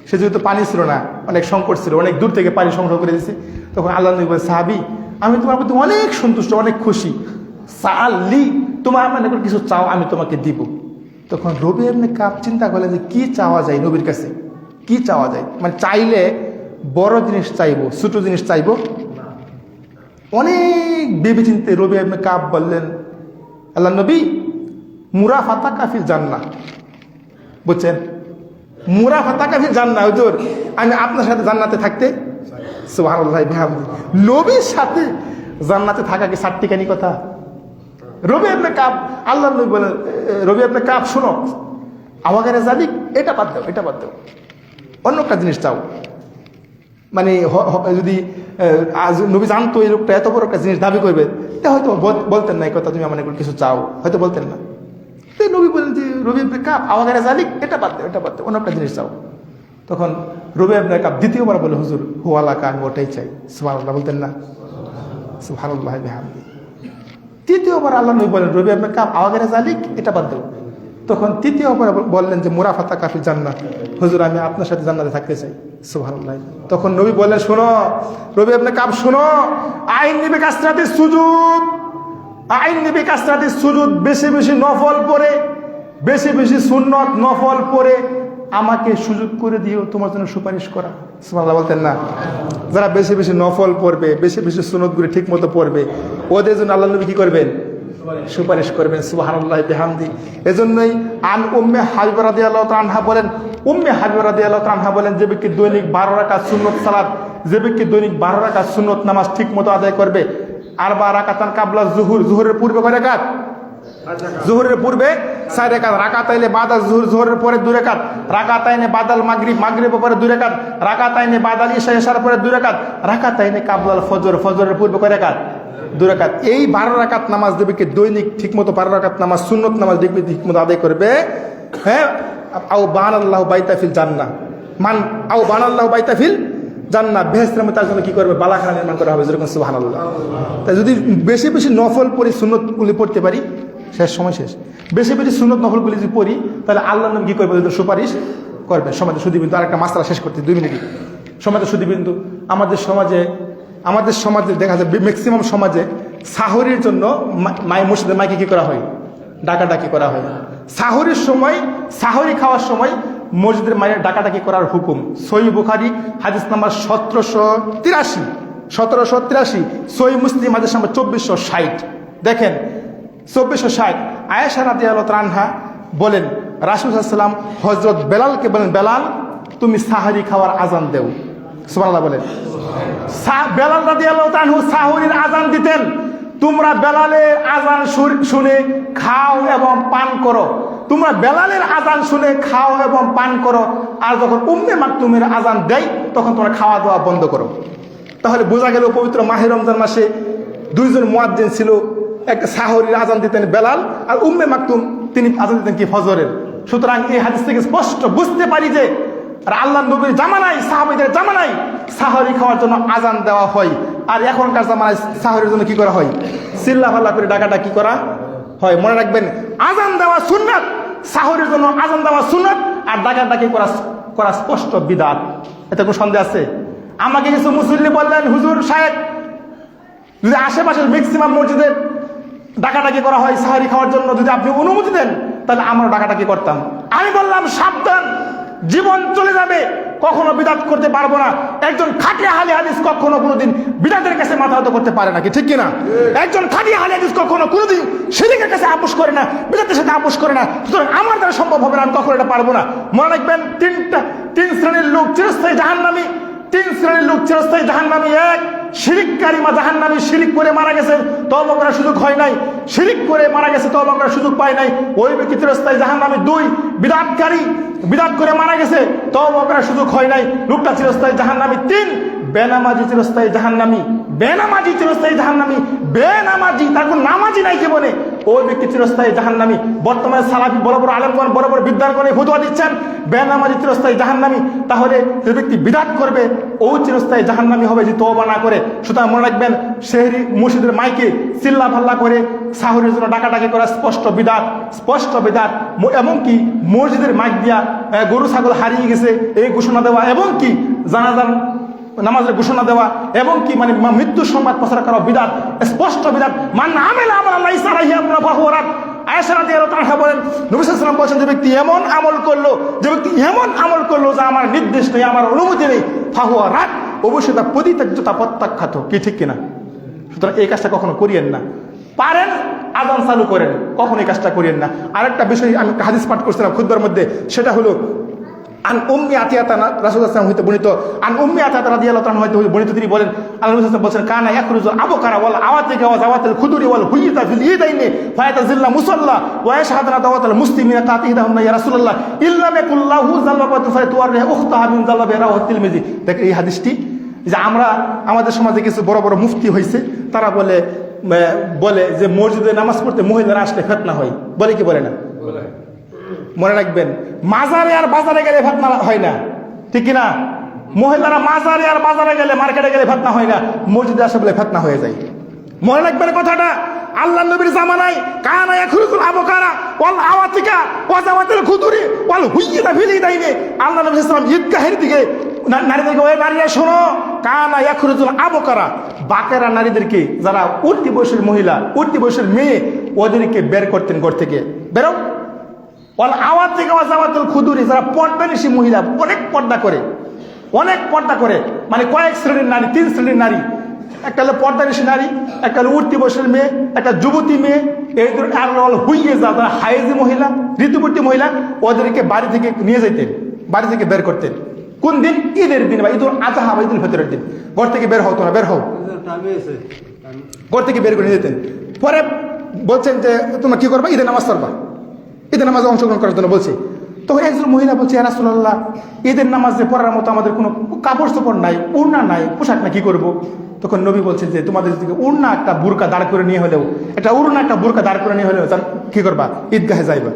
সে যেহেতু পানি ছিল না, অনেক সংকট ছিল, অনেক দূর থেকে পানি সংগ্রহ করে দিয়েছে। তখন আল্লাহ নবী বলে, সাহাবী, আমি তোমার প্রতি অনেক সন্তুষ্ট, অনেক খুশি। সাআল্লি, তোমার আমার নিকট কিছু চাও, আমি তোমাকে দিব। তখন রবি ইবনে কাব চিন্তা করলেন যে কি চাওয়া যায় নবীর কাছে, কি চাওয়া যায়? মানে চাইলে বড় জিনিস চাইবো, ছোট জিনিস চাইবো? অনেক ভেবে চিন্তে রবি ইবনে কাব বললেন, আল্লাহ নবী, মুরাফাতাকা ফিল জান্নাহ, বুঝছেন? মুরাফাতাকা ফিল জান্নাহ, হুজুর আমি আপনার সাথে জান্নাতে থাকতে। সুবহানাল্লাহ। নবীর সাথে জান্নাতে থাকা কি সাতটিখানি কথা? রবি ইবনে কাব, আল্লাহ নবী বলেন, রবি ইবনে কাব শুনো, আওয়াগারে জালিক, এটা বাদ দাও, এটা বাদ দাও, অন্য একটা জিনিস চাও। মানে যদি আজ নবী জানতো এই লোকটা এত বড় একটা জিনিস দাবি করবে, তা হয়তো বলতেন না এই কথা, তুমি আমার কিছু চাও, হয়তো বলতেন না। তো নবী বলেন যে রবি ইবনে কাব, আওয়াগারে জালিক, এটা বাদ দাও, এটা বাদ দাও, অন্য একটা জিনিস চাও। তখন রবি ইবনে কাব দ্বিতীয়বার বলে, হুজুর হুয়ালাকা, আমি ওটাই চাই। সুবহানাল্লাহ বলতেন না? সুবহানাল্লাহ বিহামদি। তৃতীয়বার আল্লাহ নবী বলেন, রবি ইবনে কাব, আওয়াগারে জালিক, এটা বাদ দাও। তখন তৃতীয়বার বললেন যে মুরাফাতা কাফি জান্নাত, হুজুর আমি আপনার সাথে জান্নাতে থাকতে চাই। সুবহানাল্লাহ। তখন নবী বললেন, শোনো রবি ইবনে কাব, শোনো, আইন নিবি কাসরাতিস সুজুদ, আইন নিবি কাসরাতিস সুজুদ, বেশি বেশি নফল পড়ে, বেশি বেশি সুন্নত নফল পড়ে আমাকে সুযোগ করে দিও তোমার জন্য সুপারিশ করা। সুবহানাল্লাহ বলতেন না? যারা বেশি বেশি নফল পড়বে, বেশি বেশি সুন্নতগুলি ঠিক মতো পড়বে, ওদের জন্য আল্লাহ নবী কি করবেন? সুপারিশ করবেন। সুবহানাল্লাহ বিহামদি। এজন্যই আন উম্মে হাবিবা রাদিয়াল্লাহু তাআলা আনহা বলেন, উম্মে হাবিবা রাদিয়াল্লাহু তাআলা আনহা বলেন, যে ব্যক্তি দৈনিক 12 রাকাত সুন্নত সালাত, যে ব্যক্তি দৈনিক 12 রাকাত সুন্নত নামাজ ঠিক মতো আদায় করবে, আর 12 রাকাতান কাবলা যুহুর, যুহুরের পূর্বে কয় রাকাত? যুহুরের পূর্বে 4 রাকাত, রাকাতাইনে বাদাল যুহুর, যুহুরের পরে 2 রাকাত, রাকাতাইনে বাদাল মাগরিব, মাগরিবের পরে 2 রাকাত, রাকাতাইনে বাদাল ইশা, ইশার পরে 2 রাকাত, রাকাতাইনে কাবলাল ফজর, ফজরের পূর্বে কয় রাকাত? 2 রাকাত। এই 12 রাকাত নামাজ দেবীকে দৈনিক ঠিকমতো 12 রাকাত নামাজ সুন্নত নামাজ দেখবে ঠিকমতো আদায় করবে, হ্যাঁ, আও বানাল্লাহু বাইতাফিল জান্নাহ, মান আও বানাল্লাহু বাইতাফিল জান্নাহ, বেহেশতের মধ্যে তার জন্য কি করবে? বালাখানা নির্মাণ করা হবে। যেরকম সুবহানাল্লাহ। তাই যদি বেশি বেশি নফল পড়ি, সুন্নতগুলি পড়তে পারি, শেষ সময় শেষ, বেশি বেশি সুন্নত নফলগুলি যদি পড়ি, তাহলে আল্লাহর নাম কি করবে? সুপারিশ করবে। সমাজে সুদীবিন্দু, আরেকটা মাসলা শেষ করতে 2 মিনিটই। সমাজে সুদীবিন্দু, আমাদের সমাজে দেখা যায় ম্যাক্সিমাম সমাজে সাহরির জন্য মসজিদের মাইকে কি করা হয়? ডাকাডাকি করা হয়। সাহরির সময়, সাহরি খাওয়ার সময় মসজিদের মায়ের ডাকাডাকি করার হুকুম। সহিহ বুখারী হাদিস নাম্বার 1783, সহিহ মুসলিম হাদিস নাম্বার 2460। দেখেন 2460, আয়েশা রাদিয়াল্লাহু তাআলা আনহা বলেন, রাসূল সাল্লাল্লাহু আলাইহি ওয়াসাল্লাম হযরত বেলালকে বলেন, বেলাল তুমি সাহরি খাওয়ার আজান দেও। সুবহানাল্লাহ বলেন। বেলাল রাদিয়াল্লাহু তাআলা আনহু সাহরির আজান দিতেন। তোমরা বেলালের আজান শুনে খাও এবং পান করো, তোমরা বেলালের আজান শুনে খাও এবং পান করো, আর যখন উম্মে মাকতুমের আজান দেয় তখন তোমরা খাওয়া দাওয়া বন্ধ করো। তাহলে বোঝা গেল পবিত্র মাহে রমজান মাসে 2 জন মুয়াজ্জিন ছিল, একটা সাহরির আজান দিতেন বেলাল, আর উম্মে মাকতুম তিনি আজান দিতেন কি? ফজরের। সুতরাং এই হাদিস থেকে স্পষ্ট বুঝতে পারি যে আল্লাহ নবীর জামানায়, সাহাবীদের জামানায় সাহরি খাওয়ার জন্য আজান দেওয়া হয়, আর এখনকার জামানায় সাহরির জন্য কি করা হয়? চিল্লাফাল্লা করে ডাকাডাকি করা হয়। মনে রাখবেন, আজান দেওয়া সুন্নাত, সাহরির জন্য আজান দেওয়া সুন্নাত, আর ডাকাডাকি করা স্পষ্ট বিদআত। এতে কোনো সন্দেহ আছে? আমাকে কিছু মুসল্লি বললেন, হুজুর সাহেব, যদি আশেপাশের ম্যাক্সিমাম মসজিদে ডাকাডাকি করা হয় সাহরি খাওয়ার জন্য, যদি আপনি অনুমতি দেন তাহলে আমরা ডাকাডাকি করতাম। আমি বললাম, সাবধান, জীবন চলে যাবে, কখনো বিদআত করতে পারবো না। একজন খাঁটি আহলে হাদিস কখনো কোনোদিন বিদআতের কাছে মাথা নত করতে পারে না, কি ঠিক কিনা? একজন খাঁটি আহলে হাদিস কখনো কোনোদিন শিরকের কাছে আপোষ করে না, বিদআতের সাথে আপোষ করে না। সুতরাং আমার দ্বারা সম্ভব হবে না, আমি কখনো এটা পারবো না। মনে রাখবেন, 3 শ্রেণীর লোক চিরস্থায়ী জাহান্নামী। 3 শ্রেণীর লোক চিরস্থায়ী জাহান্নামী। 1, শিরিককারী মা জাহান্নামী, শিরিক করে মারা গেছে, তওবা করার সুযোগ হয় নাই, শিরিক করে মারা গেছে, তওবা করার সুযোগ পায় নাই, ওই ব্যক্তি চিরস্থায়ী জাহান্নামী। 2, বিদআতকারী, বিদআত করে মারা গেছে, তওবা করার সুযোগ হয় নাই, লোকটা চিরস্থায়ী জাহান্নামী। 3, বেনামাজি চিরস্থায়ী জাহান্নামী। বেনামাজি চিরস্থায়ী জাহান্নামী, বেনামাজি, তার কোনো নামাজি নাই জীবনে, ওই ব্যক্তি চিরস্থায়ী জাহান্নামী। বর্তমানে সালাফি বড় বড় আলেমগণ, বড় বড় বিদ্যারগণে ফতোয়া দিচ্ছেন বেনামাজি চিরস্থায়ী জাহান্নামী। তাহলে যে ব্যক্তি বিদআত করবে ও চিরস্থায়ী জাহান্নামী হবে যদি তওবা না করে। সুতরাং মনে রাখবেন, শহরি মসজিদের মাইকে চিল্লা ভাল্লা করে সাহরের জন্য ডাকাডাকি করা স্পষ্ট বিদআত, স্পষ্ট বিদআত। এমনকি মসজিদের মাইক দিয়া গরু ছাগল হারিয়ে গেছে এই ঘোষণা দেওয়া, এবং কি জানাজার নামাজের ঘোষণা দেওয়া, এবং কি মানে মৃত্যুর সংবাদ প্রচার করা বিদআত, স্পষ্ট বিদআত। মান আমিলা আমালান লাইসা আলাইহি আমরুনা ফাহুয়া রাদ। আয়েশা রাদিয়াল্লাহু তাআলা বলেন, নবী সাল্লাল্লাহু আলাইহি ওয়াসাল্লাম বলেন, যে ব্যক্তি এমন আমল করলো, যে ব্যক্তি এমন আমল করলো যা আমার নির্দেশ নেই, আমার অনুমতি নেই, ফাহুয়া রাদ, অবশ্যই তা পরিত্যাজ্য, তা প্রত্যাখ্যাত, কি ঠিক কিনা? সুতরাং এই কাজটা কখনো করিয়েন না। পারেন আযান চালু করেন, কখনো এই কাজটা করিয়েন না। আরেকটা বিষয় আমি হাদিস পাঠ করছিলাম খুতবার মধ্যে, সেটা হলো আন উম্মি আতিয়াতা রাসূলুল্লাহ সাল্লাল্লাহু আলাইহি ওয়াসাল্লাম হইতে বর্ণিত, আন উম্মি আতিয়াতা রাদিয়াল্লাহু তাআলা হইতে বর্ণিত, তিনি বলেন আল্লাহ রাসূল সাল্লাল্লাহু আলাইহি ওয়াসাল্লাম বলছেন, কানা ইয়াখরুজু আবকারা ওয়াল আওয়াতিকা ওয়া যাওয়াতিল খুদুরি ওয়াল হুইতা ফিল ঈদাইনি ফায়াতাজিল্লা মুসাল্লা ওয়া ইয়াশহাদুনা দাওয়াতাল মুসলিমিনা কাতিদাহুম ইয়া রাসূলুল্লাহ ইল্লাম ইয়াকুল্লাহু যাল্লাবাতু ফাতুয়াররিহা উখতাহা মিন যাল্লাবি রাওয়াত তিরমিজি। দেখেন এই হাদিসটি যে আমাদের সমাজে কিছু বড় বড় মুফতি হয়েছে, তারা বলে যে মসজিদে নামাজ পড়তে মহিলারা আসলে ফিতনা হয়, বলে কি বলে না? মনে রাখবেন, মাজারে আর বাজারে গেলে ফিতনা হয় না, ঠিক কিনা? মহিলারা মাজারে আর বাজারে গেলে, মার্কেটে গেলে ফিতনা হয় না, মসজিদে আসে বলে ফিতনা হয়ে যায়। মনে রাখবেন কথাটা। আল্লাহ নবীর জামানায় কানা ইয়াখরুজুল আবকারা ওয়াল আওয়াতিকা ওয়া যাওয়াতিল খুদুরি ওয়াল হুইতা ফিল ঈদাইনি, আল্লাহ নবী সাল্লাল্লাহু আলাইহি ওয়াসাল্লাম ঈদগাহের দিকে নারীদেরকে, ওই নারীরা শোনো, কানা ইয়াখরুজুল আবকারা, বাকেরা নারীদেরকে, যারা উঠতি বয়সের মহিলা, উঠতি বয়সের মেয়ে, ওদেরকে বের করতেন ঘর থেকে, বেরো। ওয়াল আওয়াতিকা ওয়া যাওয়াতিল খুদুরি, যারা পর্দানিশী মহিলা, অনেক পর্দা করে, মানে কয়েক শ্রেণীর নারী, 3 শ্রেণীর নারী, একটা হলো পর্দানিশী নারী, একটা হলো উঠতি বয়সের মেয়ে, একটা যুবতী মেয়ে, এই আর হুইয়ে যারা হায়েজি মহিলা, ঋতুবর্তী মহিলা, ওদেরকে বাড়ি থেকে নিয়ে যেতেন, বাড়ি থেকে বের করতেন। কোন দিন? ঈদের দিন বা ঈদুল আজহা বা ঈদুল ফিতরের দিন। ঘর থেকে বের হও, তোমরা বের হও, ঘর থেকে বের করে নিয়ে যেতেন। পরে বলছেন যে তোমরা কি করবা? ঈদের নামাজ পড়বা, ঈদের নামাজে অংশগ্রহণ করার জন্য বলছে। তখন একজন মহিলা বলছে, ইয়া রাসূলুল্লাহ, ঈদের নামাজে পড়ার মতো আমাদের কোনো কাপড় চোপড় নাই, ওড়না নাই, পোশাক না, কি করব? তখন নবী বলছেন যে তোমাদের দিকে ওড়না একটা বুরকা দাঁড় করে নিয়ে হলেও, একটা ওড়না একটা বুরকা দাঁড় করে নিয়ে হলেও কি করবা? ঈদগাহে যাইবা।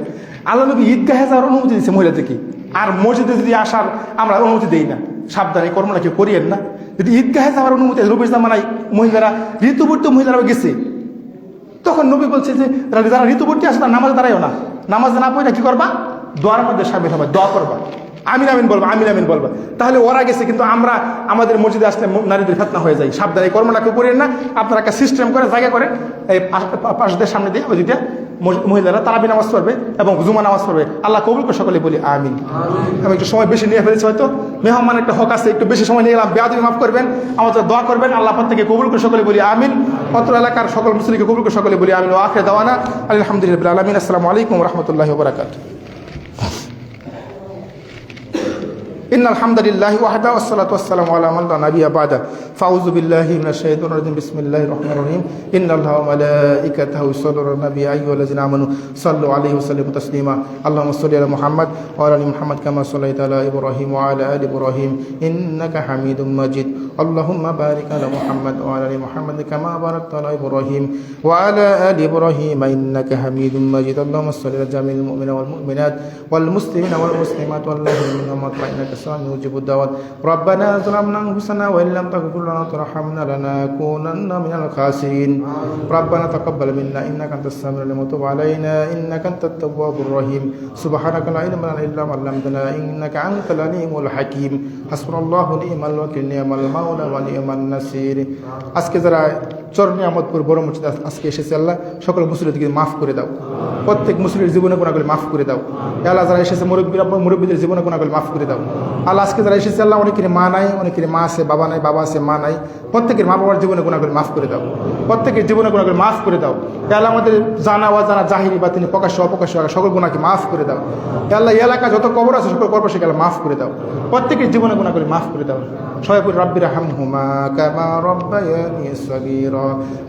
আল্লাহ নবী ঈদগাহে যাওয়ার অনুমতি দিচ্ছে মহিলাদের কি, আর মসজিদে যদি আসার আমরা অনুমতি দেই না। সাবধানে কর্মটা কেউ করিয়েন না। যদি ঈদগাহে যাওয়ার অনুমতি নবীর জামানায় মহিলারা, ঋতুবর্তী মহিলারাও গেছে, তখন নবী বলছে যে যারা ঋতুবর্তী আছে তারা নামাজ দাঁড়ায়ও না, নামাজ না পড়ে কি করবা? দোয়ার মধ্যে সামিল হবে, দোয়া করবা, আমিন আমিন বলবা, আমিন আমিন বলবা। তাহলে ওরা গেছে, কিন্তু আমরা আমাদের মসজিদে আসলে নারীদের ফিতনা হয়ে যায়। সাবধানে এই কর্মটা কেউ করেন না। আপনারা একটা সিস্টেম করে, জায়গা করে, এই পাশদের সামনে দিয়ে ওই দুইটা মহিলারা তারাবি নামাজ পড়বে এবং জুমা নামাজ পড়বে। আল্লাহ কবুল করে সকলে বলি আমিন। আমি একটু সময় বেশি নিয়ে ফেলেছি, হয়তো মেহমান একটা হক আছে, একটু বেশি সময় নিয়ে গেলাম, বেয়াদবি মাফ করবেন, আমাদের দোয়া করবেন, আল্লাহ প্রত্যেকে কবুল করে সকলে বলি আমিন। অত্র এলাকার সকল মুসলিমকে কবুল করে সকলে বলি আমিন। ও আখির দাওয়ানা আলহামদুলিল্লাহি রাব্বিল আলামিন। আসসালামু আলাইকুম ওয়া রাহমাতুল্লাহি ওয়া বারাকাতুহু। إن الحمد لله وحده والصلاة والسلام على من لا نبي بعده فأعوذ بالله من الشيطان الرجيم بسم الله الرحمن الرحيم إن الله وملائكته يصلون على النبي يا أيها الذين آمنوا صلوا عليه وسلموا تسليما اللهم صل على محمد وعلى آل محمد كما صليت على إبراهيم وعلى آل إبراهيم إنك حميد مجيد اللهم بارك على محمد وعلى آل محمد كما باركت على إبراهيم وعلى آل إبراهيم إنك حميد مجيد اللهم صل على جميع المؤمنين والمؤمنات والمسلمين والمسلمات والمؤمنين والمطمئنين يجيب الدعوات ربنا ظلمنا أنفسنا وإن لم تغفر لنا وترحمنا لنكونن من الخاسرين ربنا تقبل منا إنك أنت السميع العليم وتب علينا إنك أنت التواب الرحيم سبحانك لا علم لنا إلا ما علمتنا إنك أنت العليم الحكيم حسبنا الله ونعم الوكيل نعم المولى ونعم النصير আজকে যারা চর নিয়ামতপুর বড় মসজিদ আজকে এসেছে, আল্লাহ সকল মুসলিমদেরকে মাফ করে দাও, প্রত্যেক মুসলিমের জীবনে গুনাহগুলো মাফ করে দাও। আল্লাহ যারা এসেছে মুরব্বীদের জীবনে গুনাহগুলো মাফ করে দাও। আল্লাহ আজকে যারা এসেছে, আল্লাহ অনেকের মা নাই, অনেকের মা আছে, বাবা নাই, বাবা আছে, মা নাই, প্রত্যেকের মা বাবার জীবনে গুনাহগুলো মাফ করে দাও, প্রত্যেকের জীবনে গুনাহগুলো মাফ করে দাও। আল্লাহ আমাদের জানা অজানা জাহিরি বা তিনি প্রকাশ্য অপ্রকাশ্য সকল গুনাহকে মাফ করে দাও। আল্লাহ এলাকা যত কবর আছে সকল কবরকে আল্লাহ মাফ করে দাও, প্রত্যেকের জীবনে গুনাহগুলো মাফ করে দাও। সবাই বলি রব্বিরহামহুমা কামা রব্বায়ানি সগীরা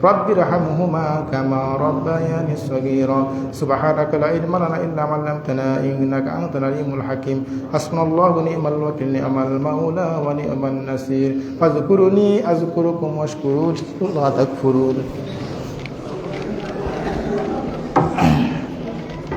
রব্বিরহামহুমা কামা রব্বায়ানি সগীরা সুবহানাকা লা ইলমা লানা ইল্লা মা আল্লামতানা ইন্নাকা আনতাল আলিমুল হাকীম হাসবুনাল্লাহু ওয়া নি'মাল ওয়াকিল নি'মাল মাওলা ওয়া নি'মান নাসির ফাযকুরুনি আযকুরুকুম ওয়াশকুরুনি লা তাকফুরুন।